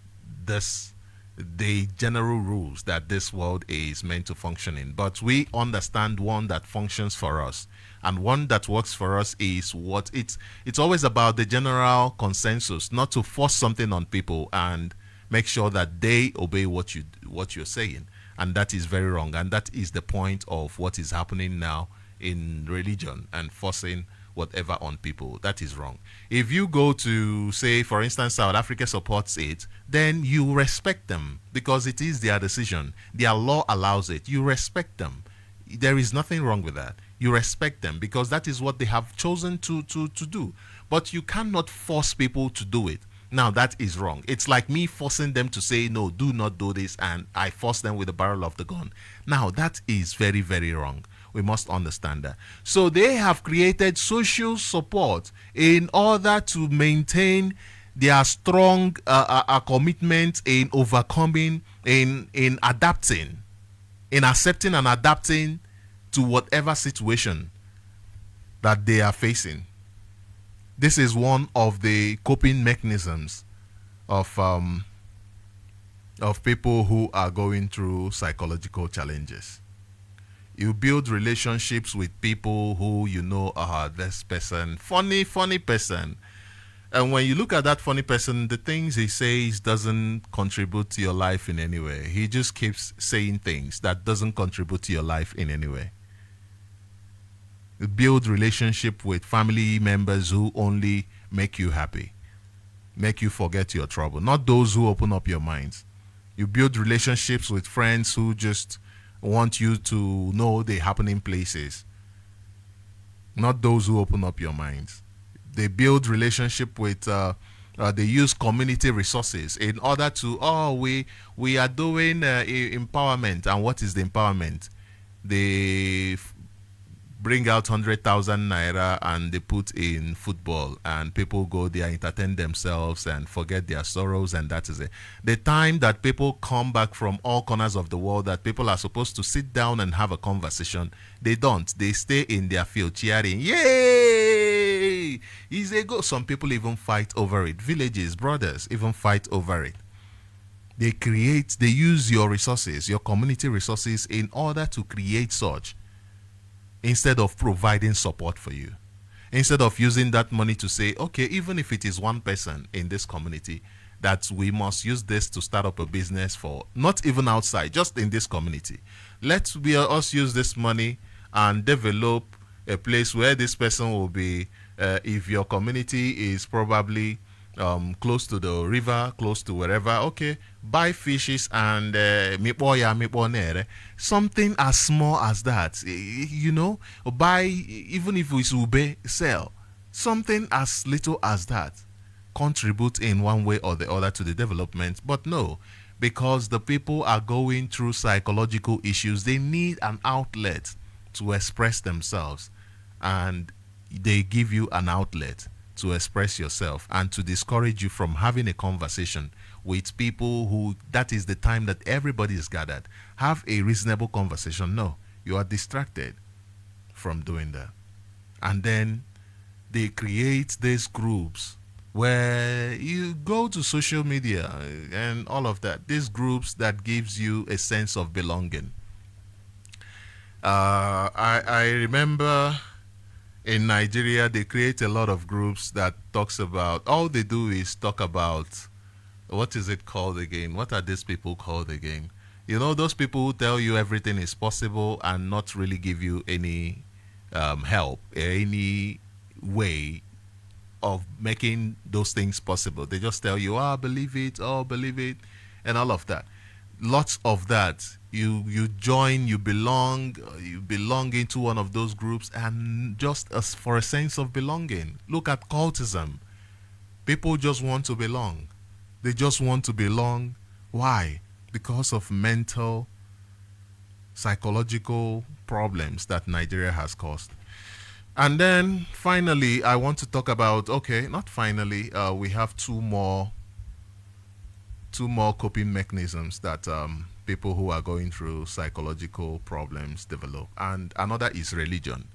this, the general rules that this world is meant to function in. But we understand one that functions for us, and one that works for us is what it's always about the general consensus, not to force something on people and make sure that they obey what you're saying. And that is very wrong, and that is the point of what is happening now in religion and forcing whatever on people. That is wrong. If you go to, say, for instance, South Africa supports it, then you respect them because it is their decision. Their law allows it. You respect them. There is nothing wrong with that. You respect them because that is what they have chosen to do. But you cannot force people to do it. Now, that is wrong. It's like me forcing them to say, no, do not do this, and I force them with the barrel of the gun. Now, that is very, very wrong. We must understand that. So they have created social support in order to maintain their strong commitment in overcoming, in adapting, in accepting and adapting to whatever situation that they are facing. This is one of the coping mechanisms of people who are going through psychological challenges. You build relationships with people who you know are this person, funny person. And when you look at that funny person, the things he says doesn't contribute to your life in any way. He just keeps saying things that doesn't contribute to your life in any way. You build relationship with family members who only make you happy, make you forget your trouble, not those who open up your minds. You build relationships with friends who just want you to know the happening places, not those who open up your minds. They build relationship with they use community resources in order to, we are doing empowerment. And what is the empowerment? They bring out 100,000 naira and they put in football, and people go there, entertain themselves and forget their sorrows, and that is it. The time that people come back from all corners of the world, that people are supposed to sit down and have a conversation, they don't. They stay in their field cheering, yay! Is a go. Some people even fight over it. Villages, brothers, even fight over it. They use your resources, your community resources, in order to create such, instead of providing support for you. Instead of using that money to say, okay, even if it is one person in this community, that we must use this to start up a business for, not even outside, just in this community. Let's us use this money and develop a place where this person will be, if your community is probably close to the river, close to wherever, okay, buy fishes and something as small as that, buy, even if it's ube, sell something as little as that, contribute in one way or the other to the development. But no, because the people are going through psychological issues, they need an outlet to express themselves, and they give you an outlet to express yourself and to discourage you from having a conversation with people who, that is the time that everybody is gathered. Have a reasonable conversation. No, you are distracted from doing that. And then they create these groups where you go to social media and all of that. These groups that gives you a sense of belonging. I remember in Nigeria, they create a lot of groups that talks about, all they do is talk about, what is it called again? What are these people called again? You know, those people who tell you everything is possible and not really give you any help, any way of making those things possible. They just tell you, believe it, and all of that. lots of that. You join, you belong into one of those groups, and just as for a sense of belonging. Look at cultism. People just want to belong. They just want to belong. Why? Because of mental, psychological problems that Nigeria has caused. And then finally, I want to talk about, okay, not finally, we have two more coping mechanisms that people who are going through psychological problems develop, and another is religion.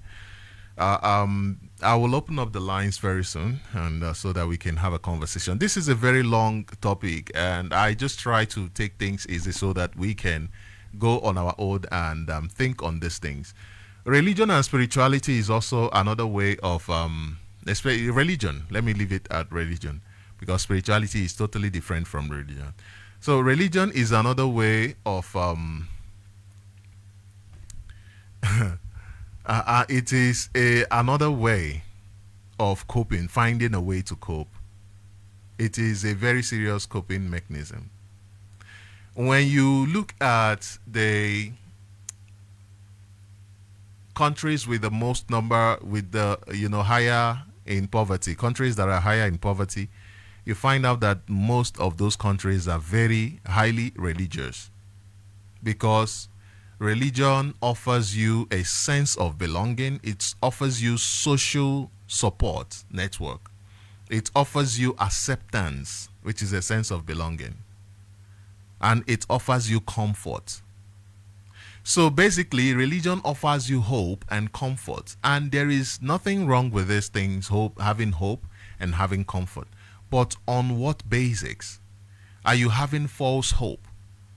I will open up the lines very soon, and so that we can have a conversation. This is a very long topic, and I just try to take things easy so that we can go on our own and think on these things. Religion and spirituality is also another way of religion. Let me leave it at religion, because spirituality is totally different from religion. So religion is another way of it is another way of coping, finding a way to cope. It is a very serious coping mechanism. When you look at the countries with the most number, with the higher in poverty, countries that are higher in poverty, you find out that most of those countries are very highly religious, because religion offers you a sense of belonging. It offers you social support network. It offers you acceptance, which is a sense of belonging, and it offers you comfort. So basically, religion offers you hope and comfort, and there is nothing wrong with these things, having hope and having comfort. But on what basics? Are you having false hope?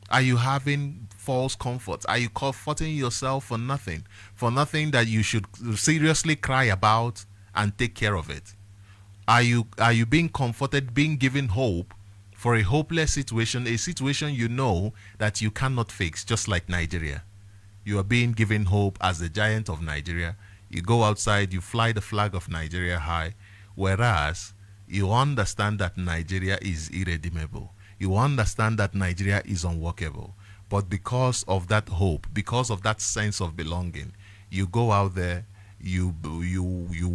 Are you having false comfort? Are you comforting yourself for nothing? For nothing that you should seriously cry about and take care of it? Are you being comforted, being given hope for a hopeless situation, a situation you know that you cannot fix, just like Nigeria? You are being given hope as the giant of Nigeria. You go outside, you fly the flag of Nigeria high, whereas you understand that Nigeria is irredeemable. You understand that Nigeria is unworkable. But because of that hope, because of that sense of belonging, you go out there, you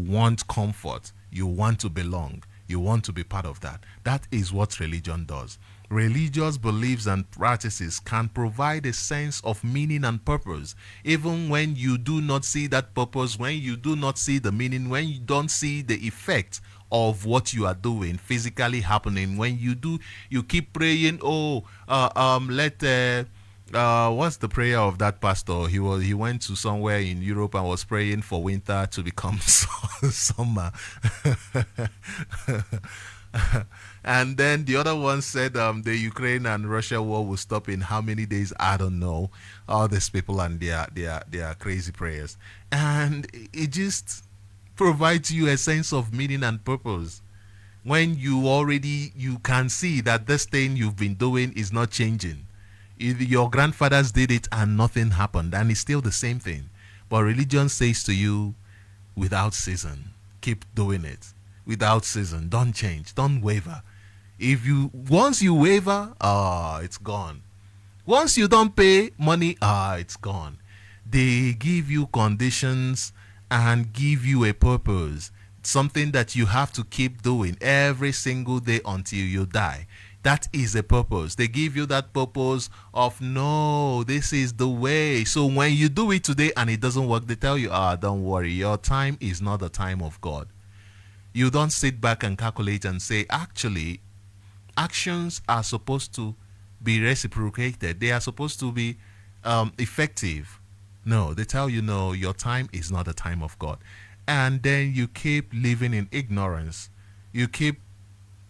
want comfort, you want to belong, you want to be part of that. That is what religion does. Religious beliefs and practices can provide a sense of meaning and purpose, even when you do not see that purpose, when you do not see the meaning, when you don't see the effect of what you are doing physically happening. When you do, you keep praying, what's the prayer of that pastor? He went to somewhere in Europe and was praying for winter to become summer. And then the other one said the Ukraine and Russia war will stop in how many days? I don't know. All these people and their crazy prayers. And it just provides you a sense of meaning and purpose. When you can see that this thing you've been doing is not changing. Your grandfathers did it and nothing happened, and it's still the same thing. But religion says to you, without season, keep doing it. Without season, don't change, don't waver. Once you waver, it's gone. Once you don't pay money, it's gone. They give you conditions and give you a purpose, something that you have to keep doing every single day until you die. That is a purpose. They give you that purpose of, no, this is the way. So when you do it today and it doesn't work, they tell you, don't worry, your time is not the time of God. You don't sit back and calculate and say, actually, actions are supposed to be reciprocated. They are supposed to be effective. No, they tell you, no, your time is not the time of God. And then you keep living in ignorance. You keep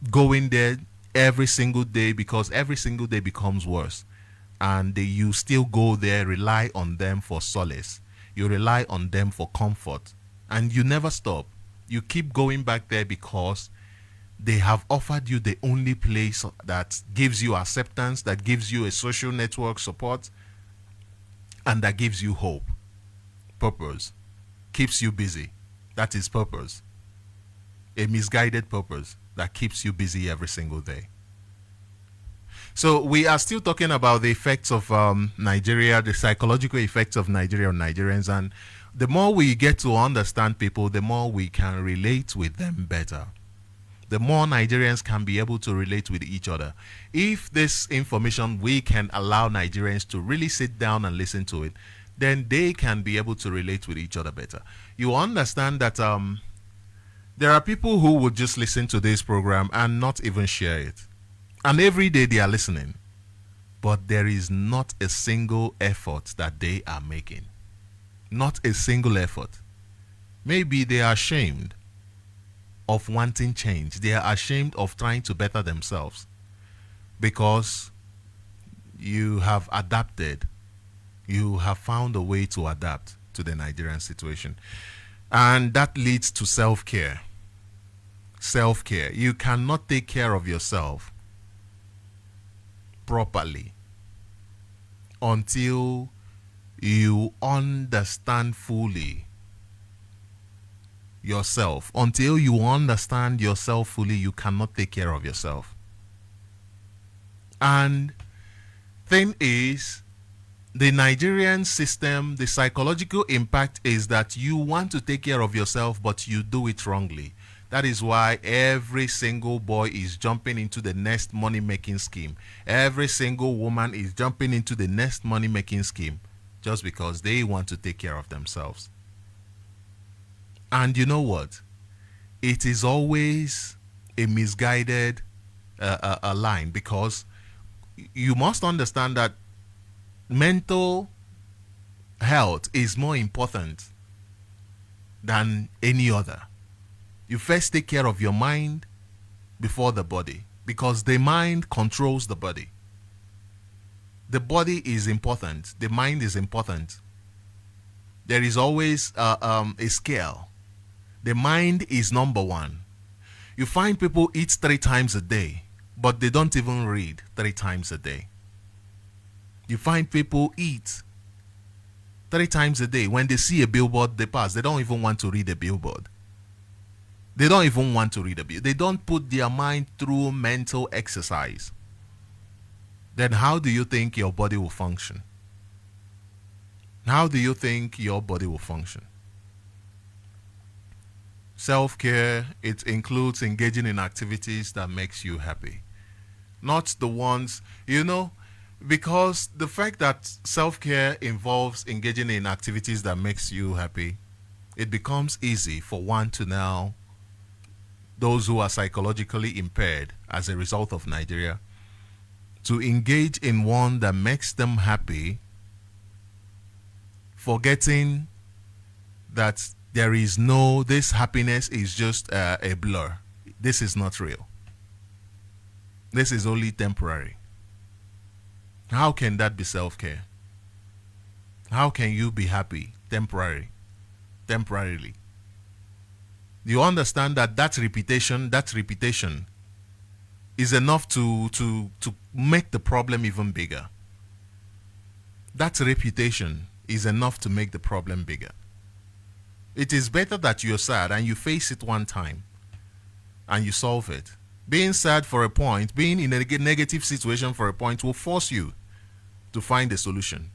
going there every single day, because every single day becomes worse. And you still go there, rely on them for solace. You rely on them for comfort. And you never stop. You keep going back there because they have offered you the only place that gives you acceptance, that gives you a social network support, and that gives you hope. Purpose. Keeps you busy. That is purpose. A misguided purpose that keeps you busy every single day. So we are still talking about the effects of Nigeria, the psychological effects of Nigeria on Nigerians, and the more we get to understand people, the more we can relate with them better. The more Nigerians can be able to relate with each other. If this information, we can allow Nigerians to really sit down and listen to it, then they can be able to relate with each other better. You understand that there are people who would just listen to this program and not even share it. And every day they are listening. But there is not a single effort that they are making. Not a single effort. Maybe they are ashamed of wanting change. They are ashamed of trying to better themselves because you have adapted. You have found a way to adapt to the Nigerian situation. And that leads to self-care. Self-care. You cannot take care of yourself properly until you understand fully yourself. Until you understand yourself fully, you cannot take care of yourself. And thing is, the Nigerian system, the psychological impact is that you want to take care of yourself, but you do it wrongly. That is why every single boy is jumping into the next money-making scheme. Every single woman is jumping into the next money-making scheme just because they want to take care of themselves. And you know what? It is always a misguided a line, because you must understand that mental health is more important than any other. You first take care of your mind before the body, because the mind controls the body. The body is important. The mind is important. There is always a scale. The mind is number one. You find people eat 3 times a day, but they don't even read 3 times a day. You find people eat 3 times a day. When they see a billboard, they pass. They don't even want to read a billboard. They don't even want to read a billboard. They don't put their mind through mental exercise. Then how do you think your body will function? How do you think your body will function? Self-care, it includes engaging in activities that makes you happy. Not the ones, because the fact that self-care involves engaging in activities that makes you happy, it becomes easy for one to now, those who are psychologically impaired as a result of Nigeria, to engage in one that makes them happy, forgetting that this happiness is just a blur. This is not real. This is only temporary. How can that be self-care? How can you be happy temporarily? You understand that repetition is enough to make the problem even bigger. That reputation is enough to make the problem bigger. It is better that you're sad and you face it one time and you solve it. Being sad for a point, being in a negative situation for a point will force you to find a solution.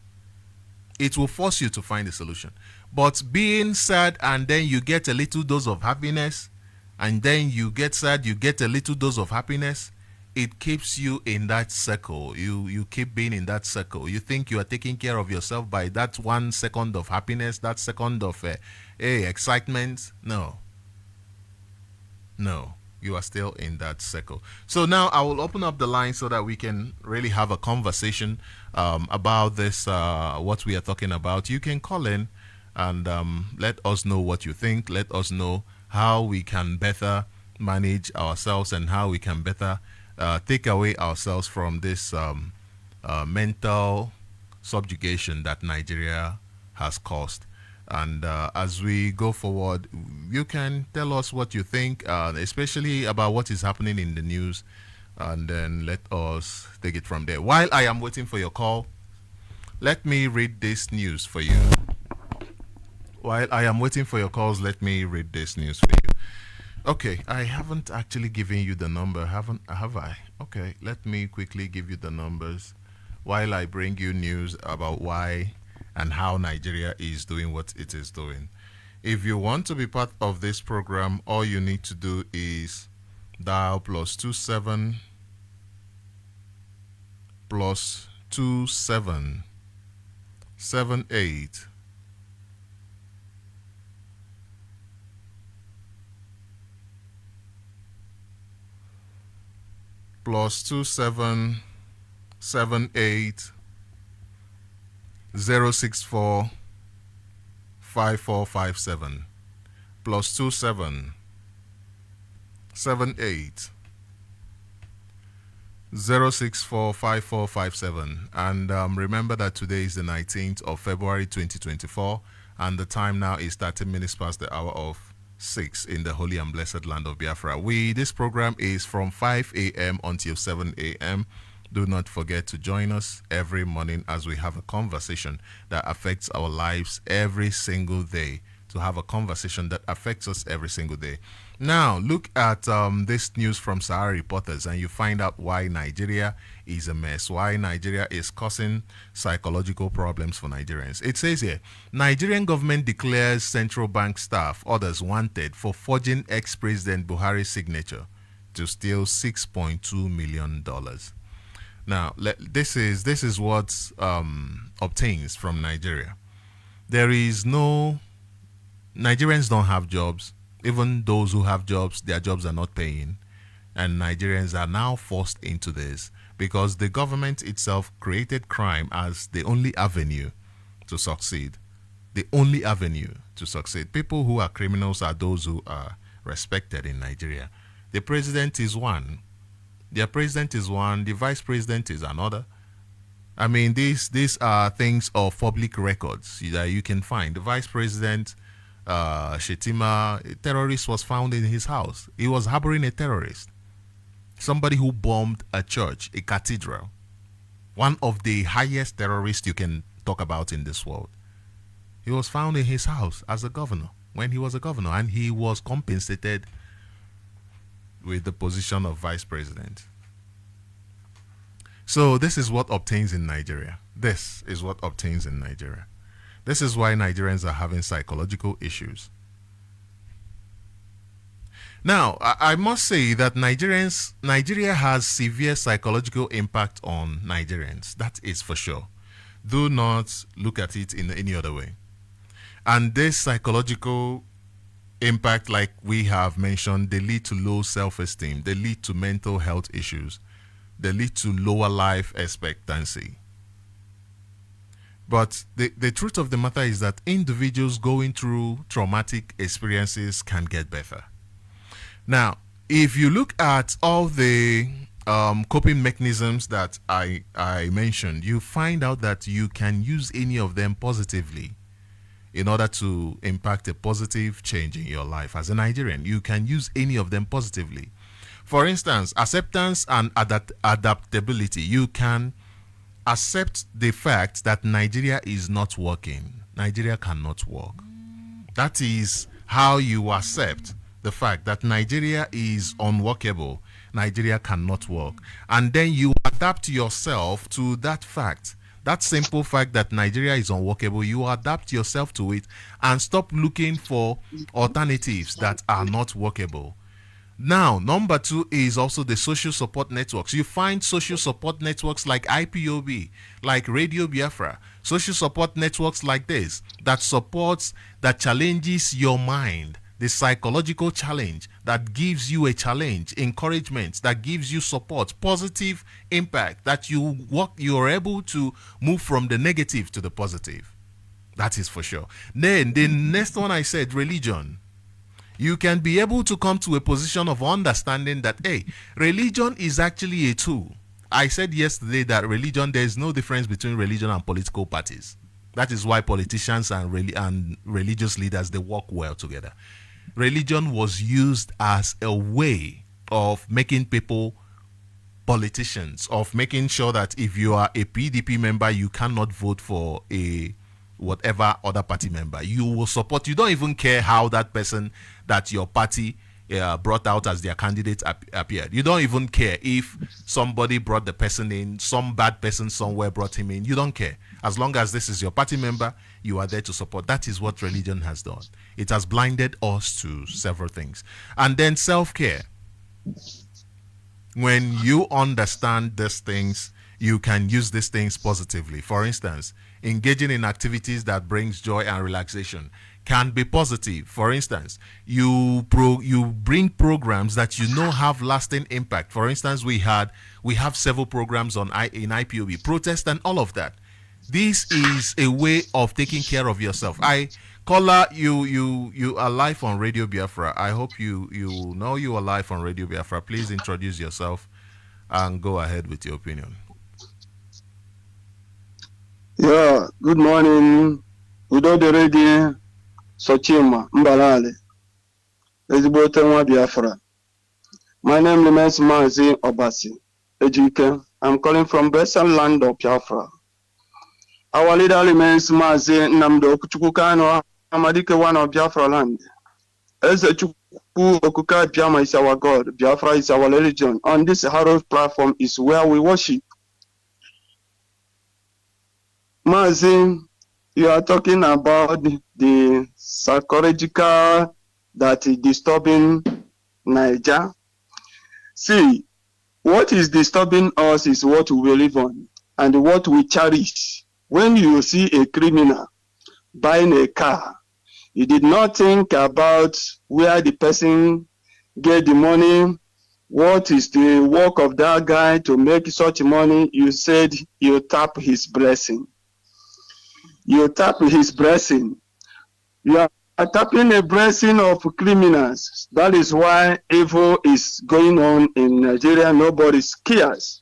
It will force you to find a solution. But being sad and then you get a little dose of happiness, and then you get sad, you get a little dose of happiness, it keeps you in that circle. You keep being in that circle. You think you are taking care of yourself by that 1 second of happiness, that second of excitement. No, you are still in that circle. So now I will open up the line so that we can really have a conversation about this, what we are talking about. You can call in and let us know what you think. Let us know how we can better manage ourselves and how we can better take away ourselves from this mental subjugation that Nigeria has caused. And as we go forward, you can tell us what you think, especially about what is happening in the news, and then let us take it from there. While I am waiting for your call, let me read this news for you. While I am waiting for your calls, let me read this news for you. Okay, I haven't actually given you the number, haven't have I? Okay, let me quickly give you the numbers while I bring you news about why and how Nigeria is doing what it is doing. If you want to be part of this program, all you need to do is dial +27 +27 78 +2778 064 5457 +2778 0645457. And remember that today is the 19th of February 2024, and the time now is 30 minutes past the hour of 6 in the holy and blessed land of Biafra. This program is from 5 a.m. until 7 a.m. Do not forget to join us every morning as we have a conversation that affects our lives every single day. To have a conversation that affects us every single day. Now, look at this news from Sahara Reporters, and you find out why Nigeria is a mess, why Nigeria is causing psychological problems for Nigerians. It says here, Nigerian government declares central bank staff others wanted for forging ex-President Buhari's signature to steal $6.2 million. Now, this is what obtains from Nigeria. There is no... Nigerians don't have jobs. Even those who have jobs, their jobs are not paying. And Nigerians are now forced into this because the government itself created crime as the only avenue to succeed. The only avenue to succeed. People who are criminals are those who are respected in Nigeria. The president is one. Their president is one. The vice president is another. I mean, these are things of public records that you can find. The vice president... Sochima, a terrorist was found in his house. He was harboring a terrorist, somebody who bombed a church, a cathedral, one of the highest terrorists you can talk about in this world. He was found in his house as a governor, when he was a governor, and he was compensated with the position of vice president. So this is what obtains in Nigeria. This is what obtains in Nigeria. This is why Nigerians are having psychological issues. Now, I must say that Nigeria has severe psychological impact on Nigerians. That is for sure. Do not look at it in any other way. And this psychological impact, like we have mentioned, they lead to low self-esteem. They lead to mental health issues. They lead to lower life expectancy. But the truth of the matter is that individuals going through traumatic experiences can get better. Now, if you look at all the coping mechanisms that I mentioned, you find out that you can use any of them positively in order to impact a positive change in your life. As a Nigerian, you can use any of them positively. For instance, acceptance and adaptability. You can accept the fact that Nigeria is not working. Nigeria cannot work. That is how you accept the fact that Nigeria is unworkable. Nigeria cannot work. And then you adapt yourself to that fact. That simple fact that Nigeria is unworkable, you adapt yourself to it and stop looking for alternatives that are not workable. Now, number 2 is also the social support networks. You find social support networks like IPOB, like Radio Biafra, social support networks like this that supports, that challenges your mind, the psychological challenge that gives you a challenge, encouragement, that gives you support, positive impact, that you're able to move from the negative to the positive. That is for sure. Then the next one I said, religion. You can be able to come to a position of understanding that, hey, religion is actually a tool. I said yesterday that religion, there is no difference between religion and political parties. That is why politicians and religious leaders, they work well together. Religion was used as a way of making people politicians, of making sure that if you are a PDP member, you cannot vote for a whatever other party member. You will support. You don't even care how that person that your party brought out as their candidate appeared. You don't even care if somebody brought the person in, some bad person somewhere brought him in. You don't care. As long as this is your party member, you are there to support. That is what religion has done. It has blinded us to several things. And then self-care. When you understand these things, you can use these things positively. For instance, engaging in activities that brings joy and relaxation can be positive. For instance, you bring programs that you know have lasting impact. For instance, we have several programs in IPOB, protest and all of that. This is a way of taking care of yourself. Caller, you are live on Radio Biafra. I hope you know you are live on Radio Biafra. Please introduce yourself and go ahead with your opinion. Yeah, good morning. Udo the radio, Sochima, Mbanali. Ezigbote nwa Biafra. My name remains Mazi Obasi, Ejike. I'm calling from Western land of Biafra. Our leader remains Mazi Nnamdi Okuchukwu Amadike, one of Biafra land. Ezechukwu Okuka Biama is our God. Biafra is our religion. On this hallowed platform is where we worship. Mazi, you are talking about the psychological that is disturbing Niger. See, what is disturbing us is what we live on and what we cherish. When you see a criminal buying a car, you did not think about where the person get the money, what is the work of that guy to make such money. You said you tap his blessing. You tap his blessing. You are tapping a blessing of criminals. That is why evil is going on in Nigeria. Nobody cares.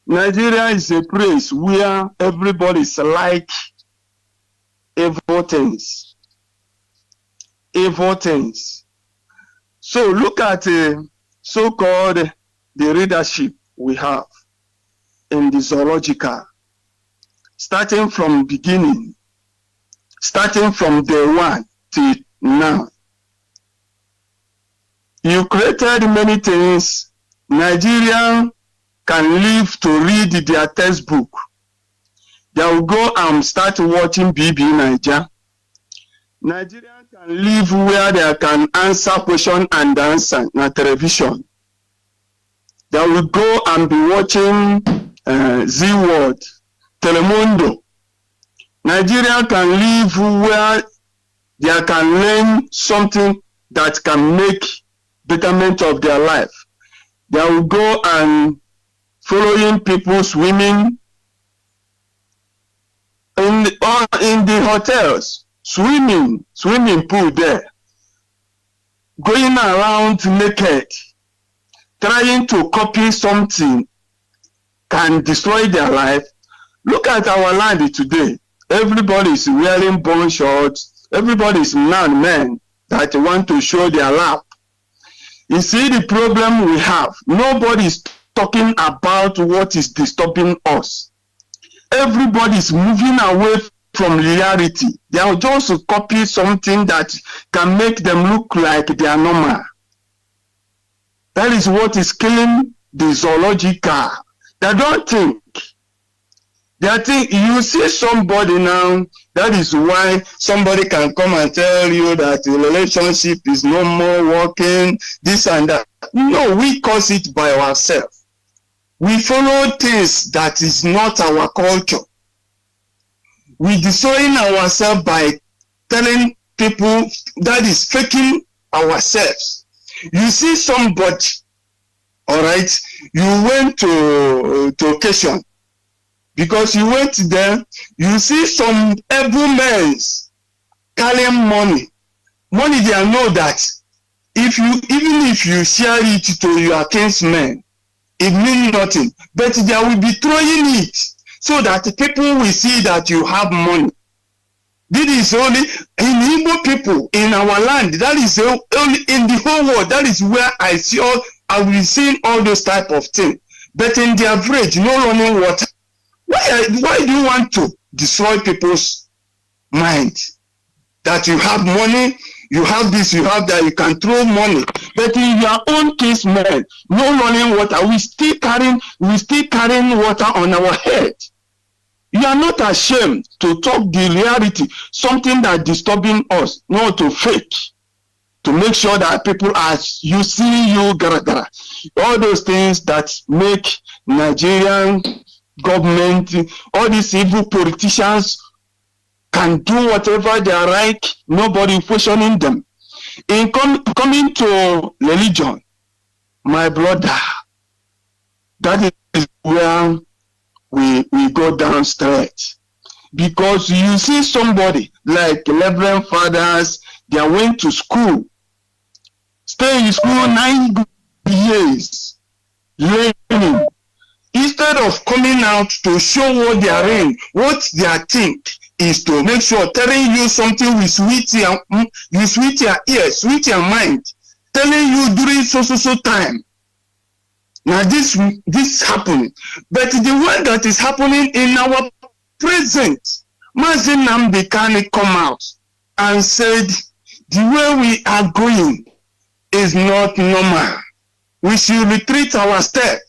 Nigeria is a place where everybody is like evil things. Evil things. So look at so-called the leadership we have in the zoological. Starting from beginning, starting from day one till now. You created many things. Nigeria can live to read their textbook. They will go and start watching BB Niger. Nigerians can live where they can answer question and answer na television. They will go and be watching Z-World. Telemundo. Nigeria can live where they can learn something that can make betterment of their life. They will go and following people swimming in the hotels, swimming pool there, going around naked, trying to copy something can destroy their life. Look at our land today. Everybody is wearing bone shorts. Everybody is men that want to show their lap. You see the problem we have. Nobody is talking about what is disturbing us. Everybody is moving away from reality. They are just to copy something that can make them look like they are normal. That is what is killing the zoological. They don't think. They think you see somebody now, that is why somebody can come and tell you that the relationship is no more working, this and that. No, we cause it by ourselves. We follow things that is not our culture. We destroying ourselves by telling people that is faking ourselves. You see somebody, all right, you went to occasion. Because you went there, you see some able men carrying money. Money, they know that even if you share it to your kinsmen, it means nothing. But they will be throwing it so that people will see that you have money. This is only in Igbo people in our land. That is only in the whole world. That is where I will see all those type of things. But in the average, no running water. Why do you want to destroy people's mind? That you have money, You have this, you have that, you can throw money. But in your own case, man, no running water, we still carrying water on our head. You are not ashamed to talk the reality, something that disturbing us, not to fake, to make sure that people are you see you gara. All those things that make Nigerian government, all these evil politicians can do whatever they like, nobody questioning them. In coming to religion, my brother, that is where we go down straight. Because you see somebody like Reverend Fathers, they went to school, stay in school 9 years, learning. Instead of coming out to show what they are in, what their think is to make sure telling you something with sweet your ears, sweet your mind, telling you during so time. Now this happening, but the one that is happening in our present, Mazi Nnamdi Kanu come out and said the way we are going is not normal. We should retreat our step.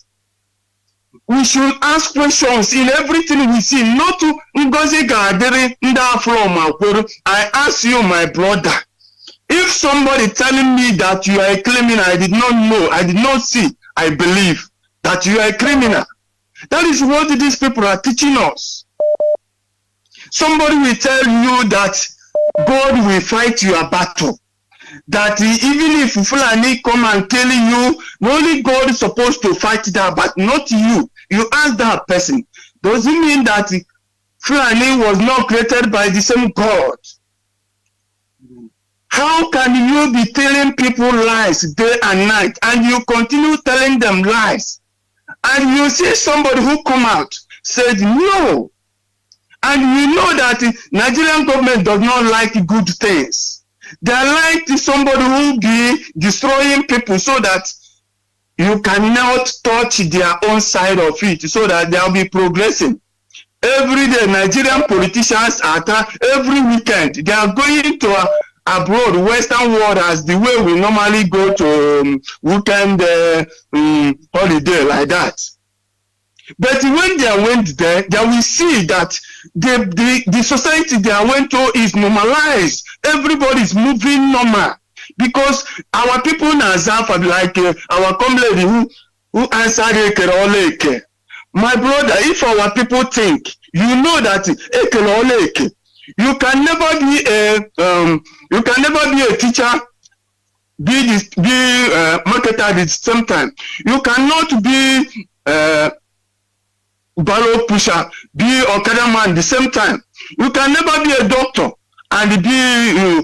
We should ask questions in everything we see, not to Ngozi Gadere Ndafro. I ask you, my brother, if somebody telling me that you are a criminal, I did not know, I did not see, I believe that you are a criminal. That is what these people are teaching us. Somebody will tell you that God will fight your battle. That even if Fulani come and kill you, only God is supposed to fight that, but not you. You ask that person. Does it mean that Fulani was not created by the same God? How can you be telling people lies day and night, and you continue telling them lies? And you see somebody who come out, said no. And you know that Nigerian government does not like good things. They like somebody who be destroying people so that you cannot touch their own side of it, so that they will be progressing. Every day, Nigerian politicians are every weekend, they are going to abroad, Western world, as the way we normally go to weekend holiday like that. But when they went there, they will see that the society they went to is normalized. Everybody is moving normal. Because our people now like our comrade who answered Eke. My brother, if our people think, you know that Eke, you can never be a teacher, be marketer at the same time. You cannot be barrow pusher, be Okada man at the same time. You can never be a doctor and be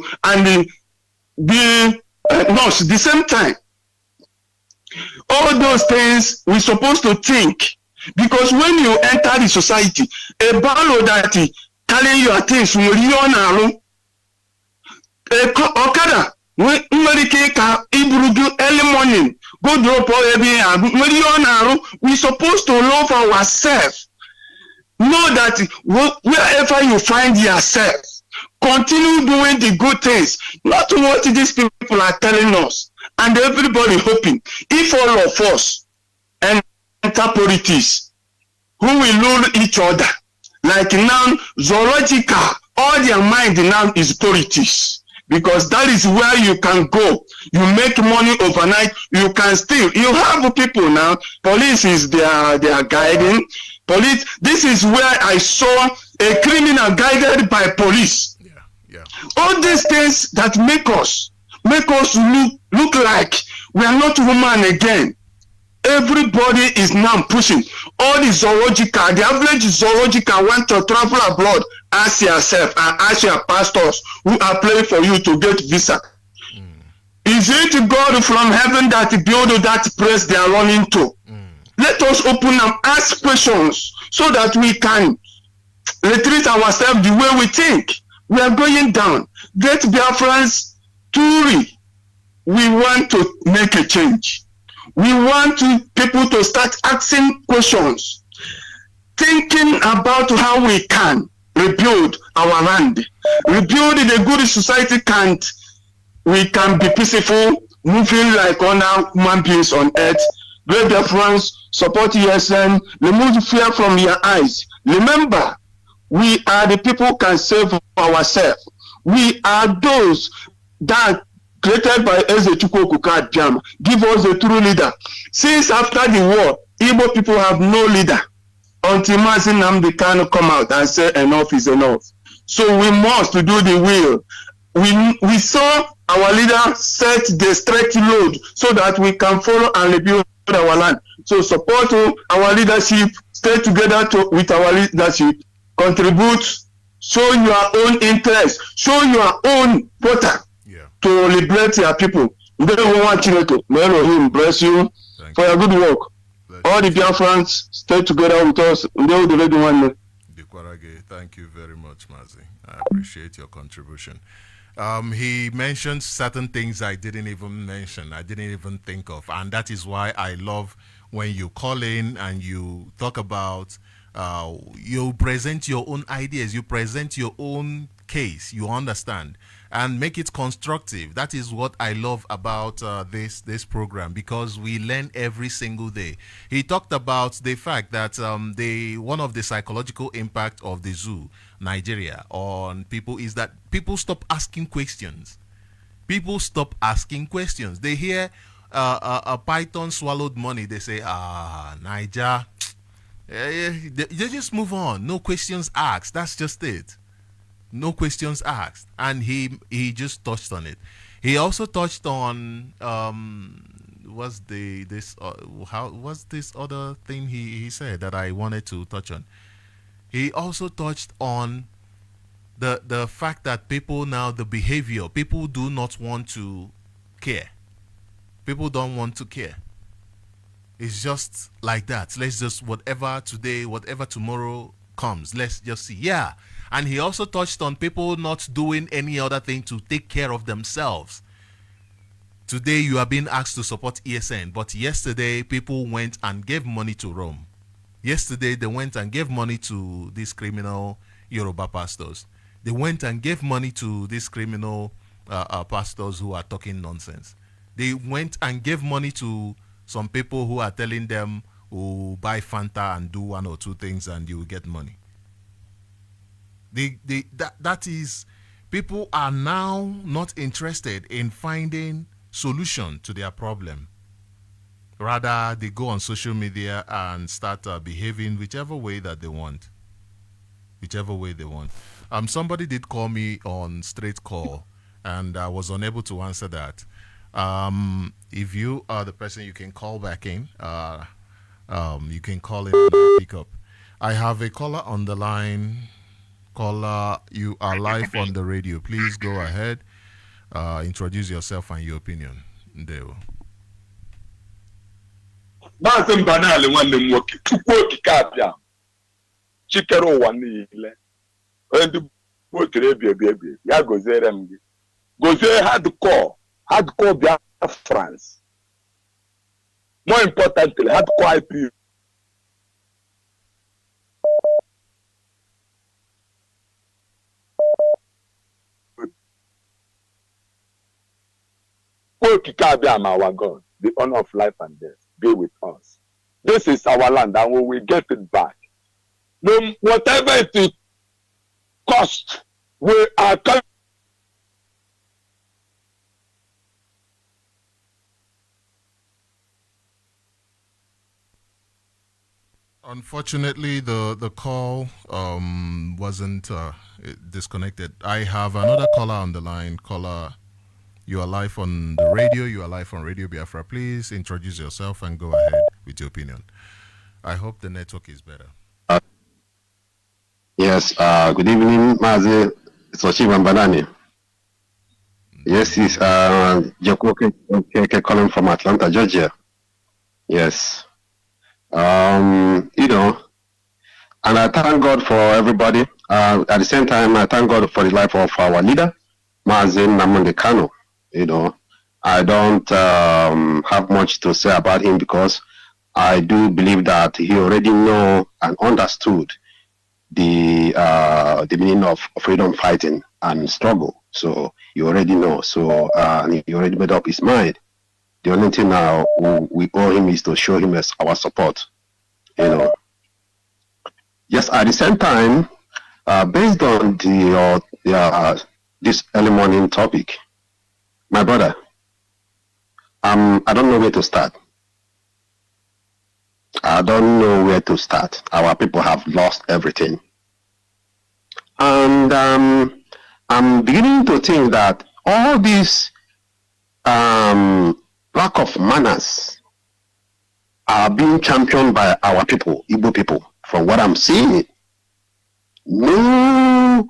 nurse at the same time. All those things we're supposed to think, because when you enter the society, a barrow that carrying your things will you Okada when early morning go drop all we supposed to love ourselves. Know that wherever you find yourself, continue doing the good things, not what these people are telling us. And everybody hoping, if all of us enter politics, who will rule each other? Like now, zoological, all their mind now is politics. Because that is where you can go. You make money overnight. You can steal. You have people now. Police is their guiding. Police. This is where I saw a criminal guided by police. Yeah. All these things that make us look like we are not human again. Everybody is now pushing. All the zoological, the average zoological want to travel abroad. Ask yourself and ask your pastors who are praying for you to get visa. Is it God from heaven that build that place they are running to? Let us open and ask questions so that we can retreat ourselves the way we think. We are going down. Great Biafrans, truly, we want to make a change. We want people to start asking questions, thinking about how we can rebuild our land, rebuild the good society we can be peaceful, moving like other human beings on earth. Great Biafrans, support ESN, remove fear from your eyes. Remember, we are the people who can save ourselves. We are those that created by Ezechukwu Okuka Jam. Give us a true leader. Since after the war, Igbo people have no leader until Mazi Nnamdi Kanu come out and say enough is enough. So we must do the will. We saw our leader set the stretch load so that we can follow and rebuild our land. So support our leadership, stay together with our leadership, contribute, show your own interest, show your own voter to liberate your people. May Elohim bless you for your good work. All the Biafrans stay together with us. Thank you very much, Mazi. I appreciate your contribution. He mentioned certain things I didn't even mention, I didn't even think of, and that is why I love when you call in and you talk about, you present your own ideas, you present your own case, you understand, and make it constructive. That is what I love about this program, because we learn every single day. He talked about the fact that one of the psychological impact of the zoo, Nigeria, on people is that people stop asking questions. People stop asking questions. They hear a python swallowed money. They say, Niger. They just move on. No questions asked. That's just it. No questions asked. And he just touched on it. He also touched on what's this other thing he said that I wanted to touch on. He also touched on the fact that people now, the behavior, people do not want to care. People don't want to care. It's just like that. Let's just, whatever today, whatever tomorrow comes, let's just see. Yeah. And he also touched on people not doing any other thing to take care of themselves. Today you are being asked to support ESN, but yesterday people went and gave money to Rome. Yesterday they went and gave money to these criminal Yoruba pastors. They went and gave money to these criminal pastors who are talking nonsense. They went and gave money to some people who are telling them, oh, buy Fanta and do one or two things and you will get money. That is, people are now not interested in finding solution to their problem. Rather, they go on social media and start behaving whichever way that they want. Whichever way they want. Somebody did call me on straight call, and I was unable to answer that. If you are the person, you can call back in. You can call in and pick up. I have a caller on the line. Caller, you are live on the radio. Please go ahead. Introduce yourself and your opinion. There. Maazị Mbanali nwanne m nwoke tupu okike abịa chikere ụwa niile onye ndị otere ebi ya goziere m gị gozie hardcore Biafrans, more importantly hardcore IP okike abịa ma our God, the honor of life and death be with us. This is our land and we will get it back. No, whatever it will cost, we are coming. Unfortunately, the call wasn't disconnected. I have another caller on the line. Caller, you are live on the radio. You are live on Radio Biafra. Please introduce yourself and go ahead with your opinion. I hope the network is better. Yes. Good evening, Mazi Sochima Mbanali. Yes, it's Jacoke calling from Atlanta, Georgia. Yes. And I thank God for everybody. At the same time, I thank God for the life of our leader, Mazi Nnamdi Kanu. I don't have much to say about him because I do believe that he already know and understood the meaning of freedom fighting. and struggle. So you already know. So he already made up his mind. The only thing now we owe him is to show him as our support. You know. Yes, at the same time, based on this early morning topic, my brother, I don't know where to start. I don't know where to start. Our people have lost everything. And I'm beginning to think that all this lack of manners are being championed by our people, Igbo people, from what I'm seeing. No,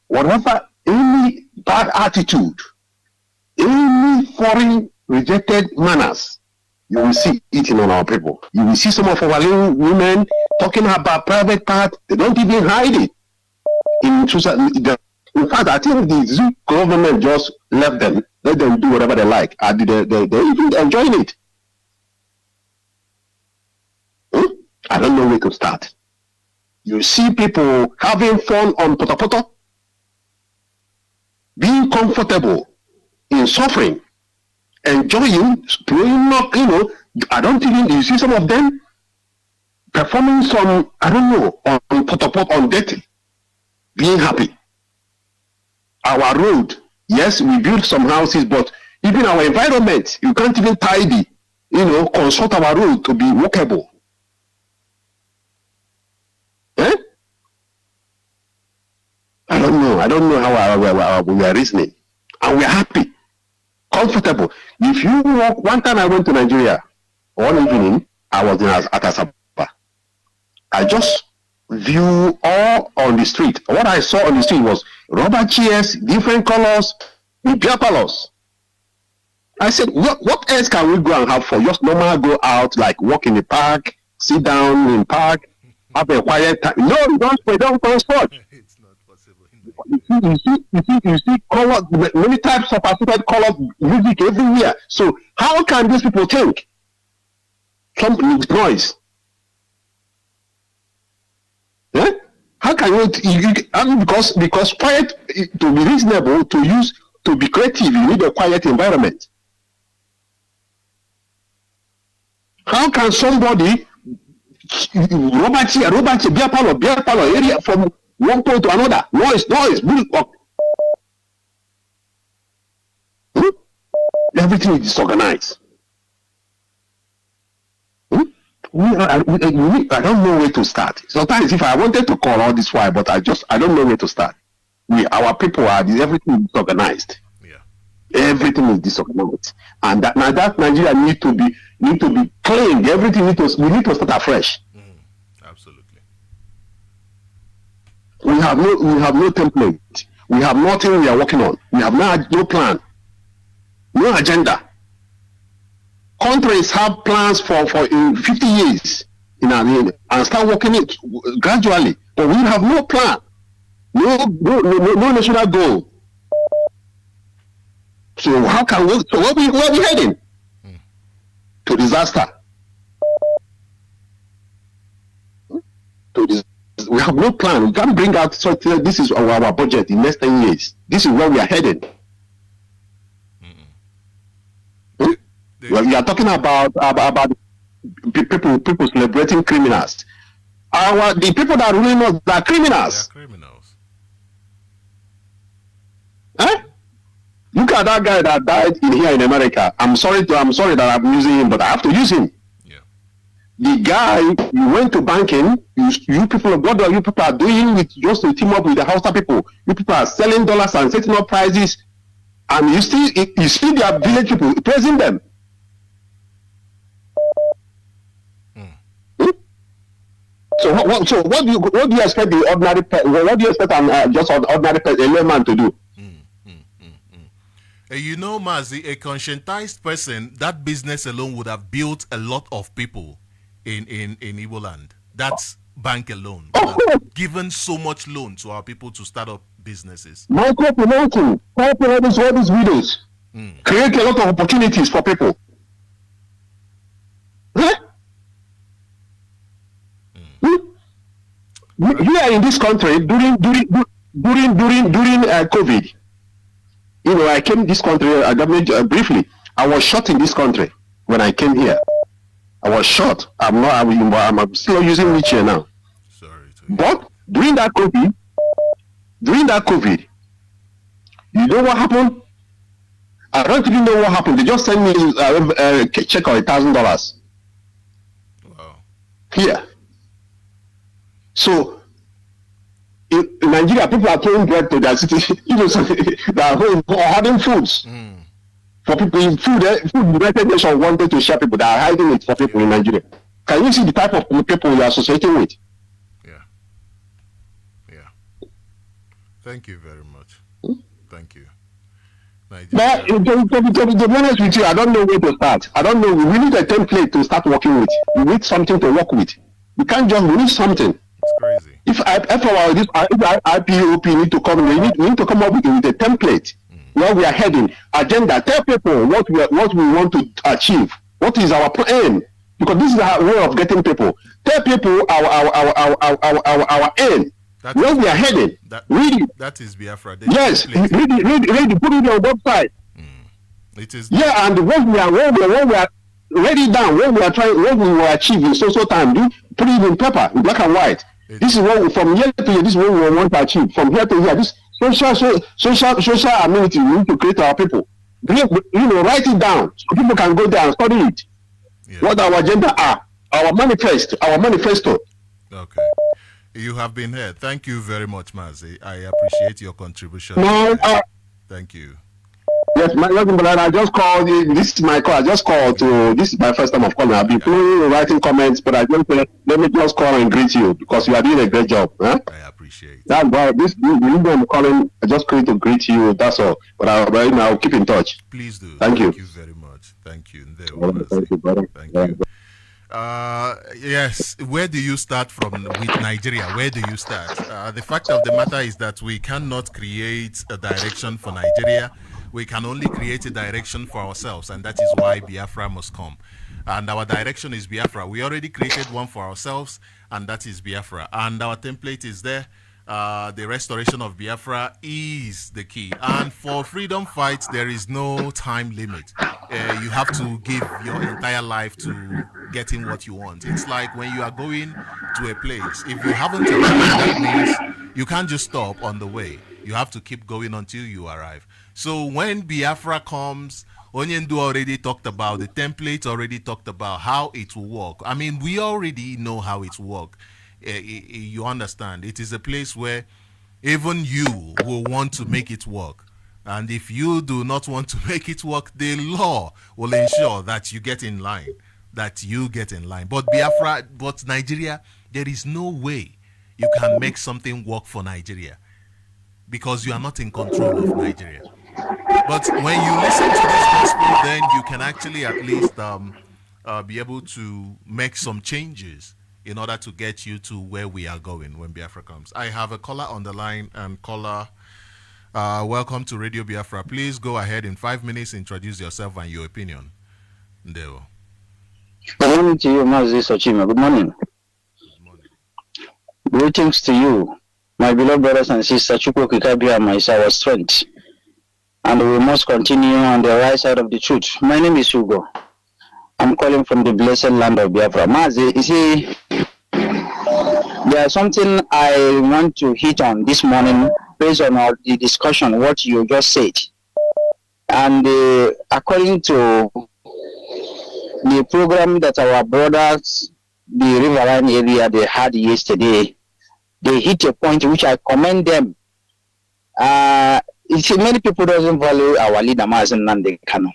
whatever, any bad attitude, any foreign rejected manners, you will see it in on our people. You will see some of our little women talking about private part. They don't even hide it. In fact, I think the Zoo government just let them do whatever they like. They're even enjoying it. I don't know where to start. You see people having fun on poto, being comfortable in suffering, enjoying, playing up, I don't think you see some of them performing some, I don't know, on poto, on dirty, being happy. Our road, yes, we built some houses, but even our environment, you can't even tidy, consult our road to be walkable. I don't know how we are reasoning. And we're happy, comfortable. If you walk, one time I went to Nigeria, one evening, I was at Asaba. I just view all on the street. What I saw on the street was rubber chairs, different colors, beer parlors. I said, what else can we go and have for just normal go out, like walk in the park, sit down in the park, have a quiet time? No, don't transport. It's not possible. You see color, many types of assorted colors, music everywhere. So how can these people think? Something with noise. Yeah? How can you because quiet, to be reasonable, to be creative, you need a quiet environment. How can somebody Robert beer parlor area from one point to another? Noise, everything is disorganized. I don't know where to start. Sometimes if I wanted to call all this why, but I don't know where to start. Our people everything is disorganized. Yeah. Everything is disorganized, and that Nigeria need to be cleaned. Everything we need to start afresh. Absolutely. We have no template. We have nothing we are working on. We have no plan, no agenda. Countries have plans for in 50 years and start working it gradually, but we have no plan, no national goal. So how can we? So where are we heading? To disaster. We have no plan. We can't bring out. So this is our budget in next 10 years. This is where we are headed. Well, you are talking about people celebrating criminals. The people that are ruling us are criminals. They are criminals. Look at that guy that died here in America. I'm sorry that I'm using him, but I have to use him. Yeah. The guy, you went to banking. You people, what are you people are doing with just to team up with the Hausa people? You people are selling dollars and setting up prices, and you see their village people praising them. So what do you expect the ordinary what do you expect just an ordinary layman to do? Mazi, a conscientized person, that business alone would have built a lot of people in Igbo land. That's bank alone. Given so much loan to our people to start up businesses. Microfinancing, all these widows, create a lot of opportunities for people. Here in this country, during during COVID, I came this country. Briefly. I was shot in this country when I came here. I was shot. I'm still using wheelchair now. Sorry to But during that COVID, you know what happened? I don't even know what happened. They just sent me a check of $1,000. Wow. Here. So in Nigeria, people are throwing bread to their city. So they are hoarding foods. For people in food United Nations wanted to share people that are hiding it for people in Nigeria. Can you see the type of people you are associating with? Yeah. Thank you very much. Thank you. But to be honest with you, I don't know where to start. I don't know. We need a template to start working with. We need something to work with. We can't just, we need something. It's crazy. If IPOP need to come, we need to come up with a template where we are heading, agenda. Tell people what we want to achieve. What is our aim? Because this is our way of getting people. Tell people our aim. Where we are headed. Read it. That is Biafra. Yes, read it. Put it on your website. It is. Yeah, and when we are write it down. What we will achieve in so time. Put it in paper, in black and white. This is what from here to here. This is what we want to achieve. From here to here. This social amenity we need to create our people. Write it down so people can go there and study it. Yeah. What our agenda are, our manifesto. Okay. You have been here. Thank you very much, Mazi. I appreciate your contribution. Thank you. Yes, I just called. This is my call. I just called this is my first time of calling. I've been writing comments, but I just let me just call and greet you because you are doing a great job. Huh? I appreciate it. That's why I'm calling. I just going to greet you. That's all. But I'll keep in touch. Please do. Thank you. Thank you very much. Thank you. Thank you, brother. Thank you. Yes, where do you start from with Nigeria? Where do you start? The fact of the matter is that we cannot create a direction for Nigeria. We can only create a direction for ourselves, and that is why Biafra must come. And our direction is Biafra. We already created one for ourselves, and that is Biafra. And our template is there. The restoration of Biafra is the key. And for freedom fights, there is no time limit. You have to give your entire life to getting what you want. It's like when you are going to a place. If you haven't arrived, that means you can't just stop on the way. You have to keep going until you arrive. So when Biafra comes, Onyendu already talked about, the template already talked about how it will work. I mean, we already know how it will work. You understand? It is a place where even you will want to make it work. And if you do not want to make it work, the law will ensure that you get in line. But Biafra, but Nigeria, there is no way you can make something work for Nigeria because you are not in control of Nigeria. But when you listen to this gospel, then you can actually at least be able to make some changes in order to get you to where we are going when Biafra comes. I have a caller on the line, and caller, welcome to Radio Biafra. Please go ahead in 5 minutes, introduce yourself and your opinion. Ndeo. Good morning to you, Mazi Sochima. Good morning. Good morning. Greetings to you, my beloved brothers and sisters. Chukwu Kikabiyama is our strength, and we must continue on the right side of the truth. My name is Hugo. I'm calling from the blessed land of Biafra. Mazi, you see, there's something I want to hit on this morning based on the discussion, what you just said. And according to the program that our brothers, the riverine area, they had yesterday, they hit a point which I commend them. You see, many people doesn't value our leader, Mazi Nnamdi Kanu.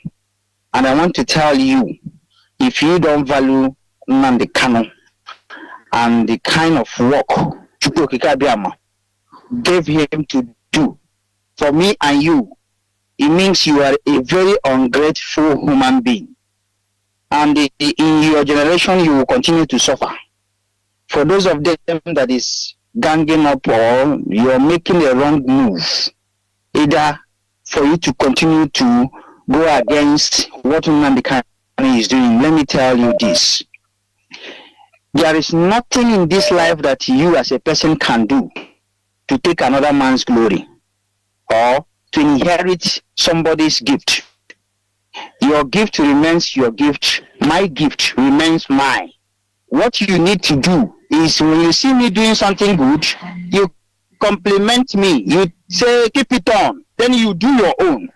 And I want to tell you, if you don't value Nnamdi Kanu and the kind of work Chukwu Kikabiyama gave him to do for me and you, it means you are a very ungrateful human being. And in your generation, you will continue to suffer. For those of them that is ganging up or you're making a wrong move, either for you to continue to go against what Nnamdi Kanu is doing, let me tell you this. There is nothing in this life that you as a person can do to take another man's glory or to inherit somebody's gift. Your gift remains your gift. My gift remains mine. What you need to do is when you see me doing something good, you compliment me. You say, keep it on. Then you do your own.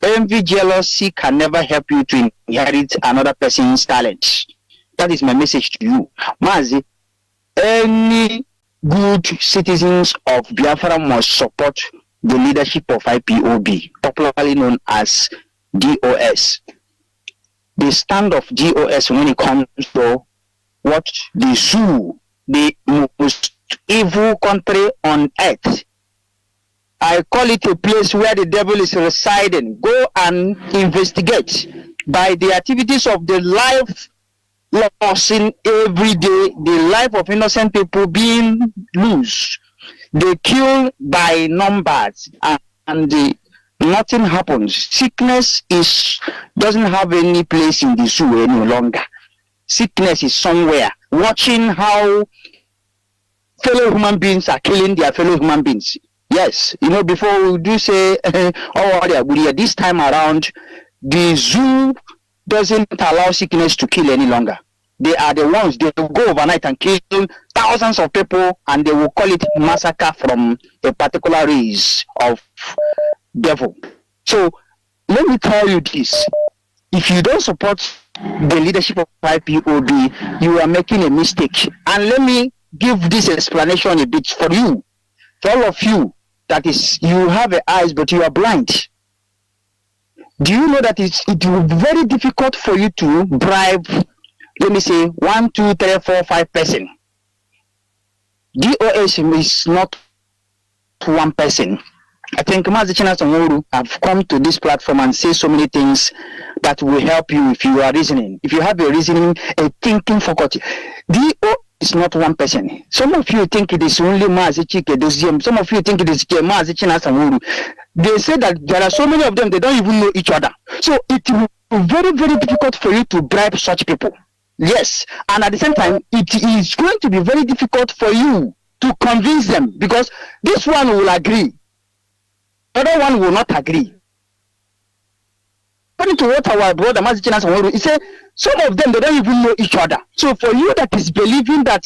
Envy, jealousy can never help you to inherit another person's talent. That is my message to you. Mazi, any good citizens of Biafra must support the leadership of IPOB, popularly known as DOS. The stand of DOS when it comes to what the zoo, the most evil country on earth. I call it a place where the devil is residing. Go and investigate by the activities of the life lost in every day, the life of innocent people being loose. They kill by numbers and nothing happens. Sickness doesn't have any place in the zoo any longer. Sickness is somewhere. Watching how fellow human beings are killing their fellow human beings. Yes, before we do say, this time around, the zoo doesn't allow sickness to kill any longer. They are the ones, they will go overnight and kill thousands of people, and they will call it massacre from a particular race of devil. So, let me tell you this. If you don't support the leadership of IPOB, you are making a mistake. And let me give this explanation a bit for you. For all of you, that is, you have eyes, but you are blind. Do you know that it will be very difficult for you to bribe, let me say, 1, 2, 3, 4, 5 person? DOS is not one person. I think Mazichina Songoru have come to this platform and say so many things that will help you if you are reasoning. If you have a reasoning, a thinking faculty. DOS is not one person. Some of you think it is only Mazichike Doziem. Some of you think it is Mazichina Songoru. They say that there are so many of them, they don't even know each other. So it will be very, very difficult for you to bribe such people. Yes. And at the same time, it is going to be very difficult for you to convince them, because this one will agree. The other one will not agree. According to what our brother Mazichina Songoru, he said, some of them, they don't even know each other. So for you that is believing that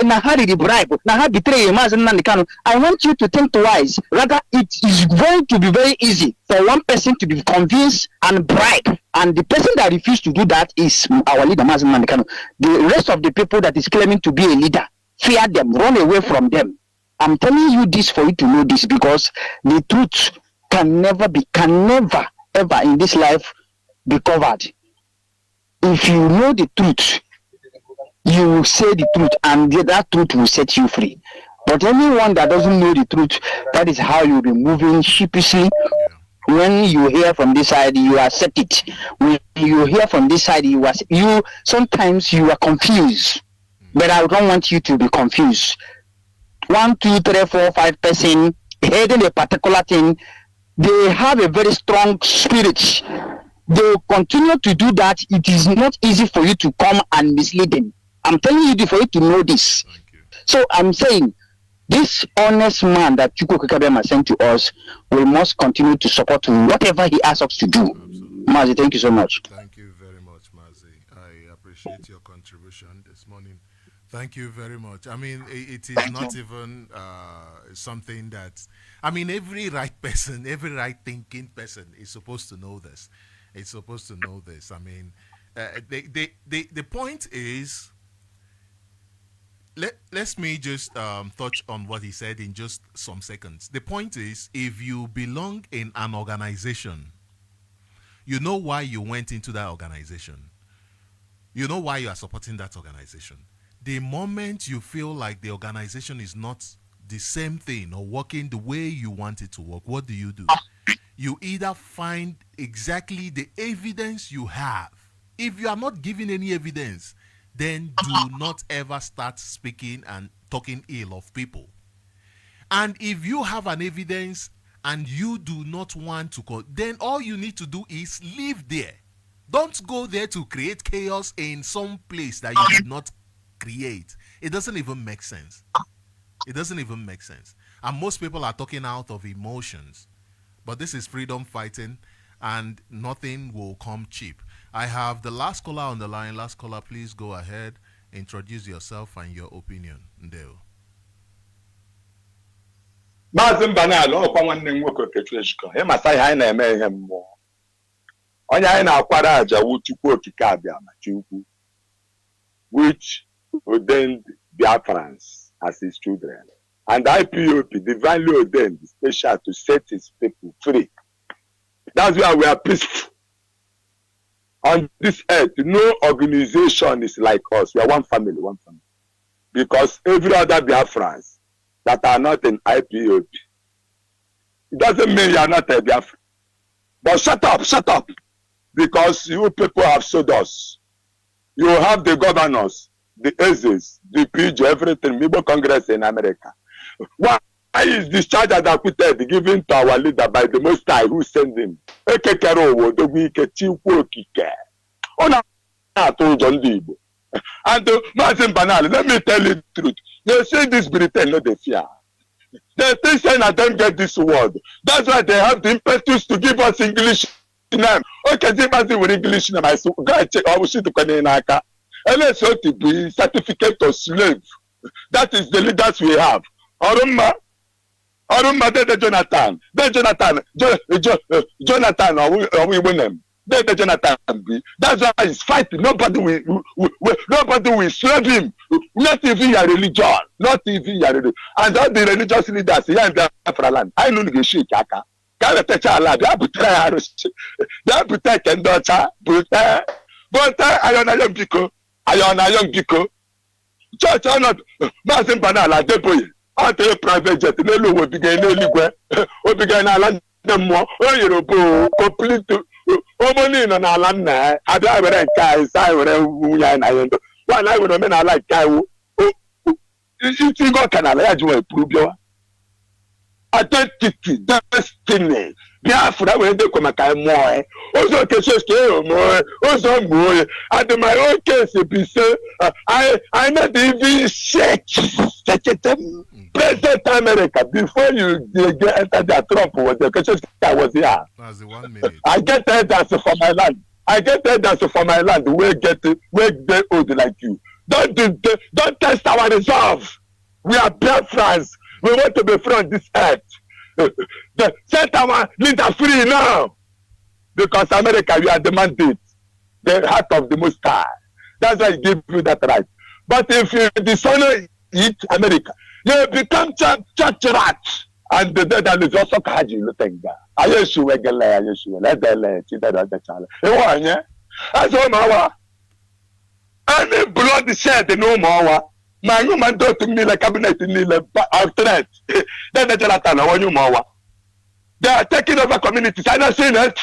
Nahari the bribe, Nahari betray Mazinandikano, I want you to think twice. Rather, it is going to be very easy for one person to be convinced and bribe. And the person that refused to do that is our leader Mazinandikano. The rest of the people that is claiming to be a leader, fear them, run away from them. I'm telling you this for you to know this, because the truth can never, ever in this life be covered. If you know the truth, you will say the truth, and that truth will set you free. But anyone that doesn't know the truth, that is how you'll be moving sheepishly. When you hear from this side, you accept it. When you hear from this side, sometimes you are confused. But I don't want you to be confused. 1, 2, 3, 4, 5 person heading a particular thing, they have a very strong spirit. They will continue to do that. It is not easy for you to come and mislead them. I'm telling you for you to know this. So I'm saying, this honest man that Chukwu Kakabema sent to us, we must continue to support whatever he asks us to do. Mazi, thank you so much. Thank you very much, Mazi. I appreciate your contribution this morning. Thank you very much. I mean, it is not even something that, I mean, every right person, every right thinking person is supposed to know this. It's supposed to know this. I mean, the point is, let me just touch on what he said in just some seconds. The point is, if you belong in an organization, you know why you went into that organization. You know why you are supporting that organization. The moment you feel like the organization is not the same thing or working the way you want it to work, what do? You either find exactly the evidence you have. If you are not giving any evidence, then do not ever start speaking and talking ill of people. And if you have an evidence and you do not want to, then all you need to do is live there. Don't go there to create chaos in some place that you did not create. It doesn't even make sense. It doesn't even make sense. And most people are talking out of emotions. But this is freedom fighting, and nothing will come cheap. I have the last caller on the line. Last caller, please go ahead. Introduce yourself and your opinion. Ndeo. Maazị Mbanali ọkwa nwanne m nwoke Okechukwu ịmasa ihe anyị na-eme ihe mmụọ onye anyị na-akwara aja wu Chukwu okike abịa ma Chukwu which ordained Biafrans as his children and IPOP divinely ordained special to set his people free. That's why we are peaceful on this earth. No organization is like us. We are one family, because every other Biafrans that are not in IPOP. It doesn't mean you are not a Biafra. But shut up. Because you people have sold us. You have the governors, the AZs, the PG, everything, Mibo Congress in America. Why is this charge that acquitted given to our leader by the Most High who sent him? And Maazị Mbanali, let me tell you the truth. They say this Britain, no, they fear. They think saying I don't get this word. That's why they have the impetus to give us English name. Okay, they must with English name. I said, go and check. I will see the Kwanenaka. LSOTB, certificate of slave. That is the leaders we have. Orumma, Jonathan. Jonathan, or we win them. The Jonathan be. That's why he's fighting. Nobody will slave him. Not even your religion. Not even your religion. And all the religious leaders here in Biafra land. I know the shit, Kaka. Can't touch our land. They have to try. They have to take and daughter. But I don't know young people. Church are not. Maazị Mbanali, Adeboye. After a private jet, no will begin anywhere. We began a land more. Oh, you complete. Omoni no na ala nna abia were nkai sai were wunya na yendo wa na were me na like kai wo iti go kanala ya jiwa epurubio identity destiny Biafra were dey come kai mo ozo keses ke mo ozo mo and my own case be say I not even shake President America before you get enter the Trump was the keses I was here. That's the 1 minute. I get elders for my land. We get old like you. Don't test our resolve. We are Biafrans. We want to be free on this earth. Set our leader free now. Because America, we are demanding the heart of the Most High. That's why I give you that right. But if you dishonor it, America, you become church rat. And the dead is also kaji looking there. Ayeshu wegele, ayeshu ledele, chidada the child. That's all my any blood shed no more. My woman do to me like cabinet in the threat. Then the Jonathan, one you more. They are taking over communities. I don't see it.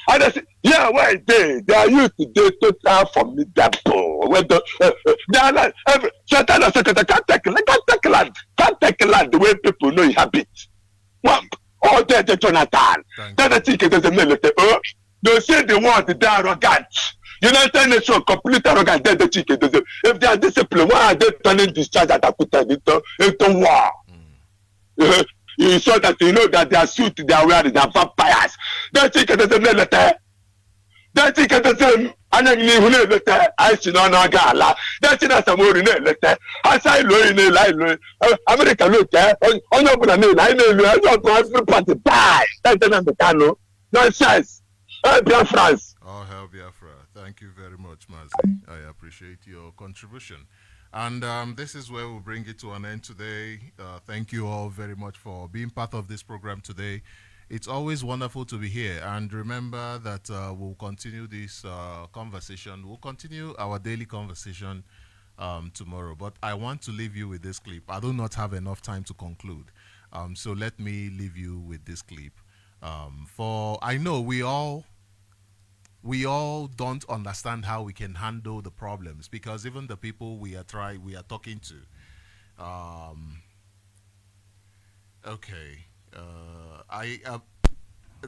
I don't see. Yeah, why they are used to total formidable. When they are like Satan or Satan can't take land the way people know inhabit. Oh, there's Jonathan. Then I think it is a military. They say they want the arrogant. United Nations complete arrogant. Then the chicken. If they are disciplined, why are they turning discharge at Akuta into war? You saw that you know that their suit they are wearing, they are vampires. They think it is a military. They think it is a I see no gala. That's in a Samori letter. As I know in a line, America look on your brand. I know you are not party. Die. That's the cano. Nonsense. France. Oh, hell, Biafra. Thank you very much, Mazi. I appreciate your contribution. And this is where we'll bring it to an end today. Thank you all very much for being part of this program today. It's always wonderful to be here. And remember that we'll continue this conversation. We'll continue our daily conversation tomorrow. But I want to leave you with this clip. I do not have enough time to conclude. So let me leave you with this clip. For I know we all don't understand how we can handle the problems, because even the people we are talking to,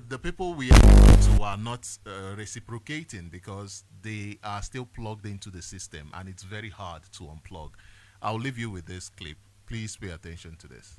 the people we are talking to are not reciprocating, because they are still plugged into the system and it's very hard to unplug. I'll leave you with this clip. Please pay attention to this.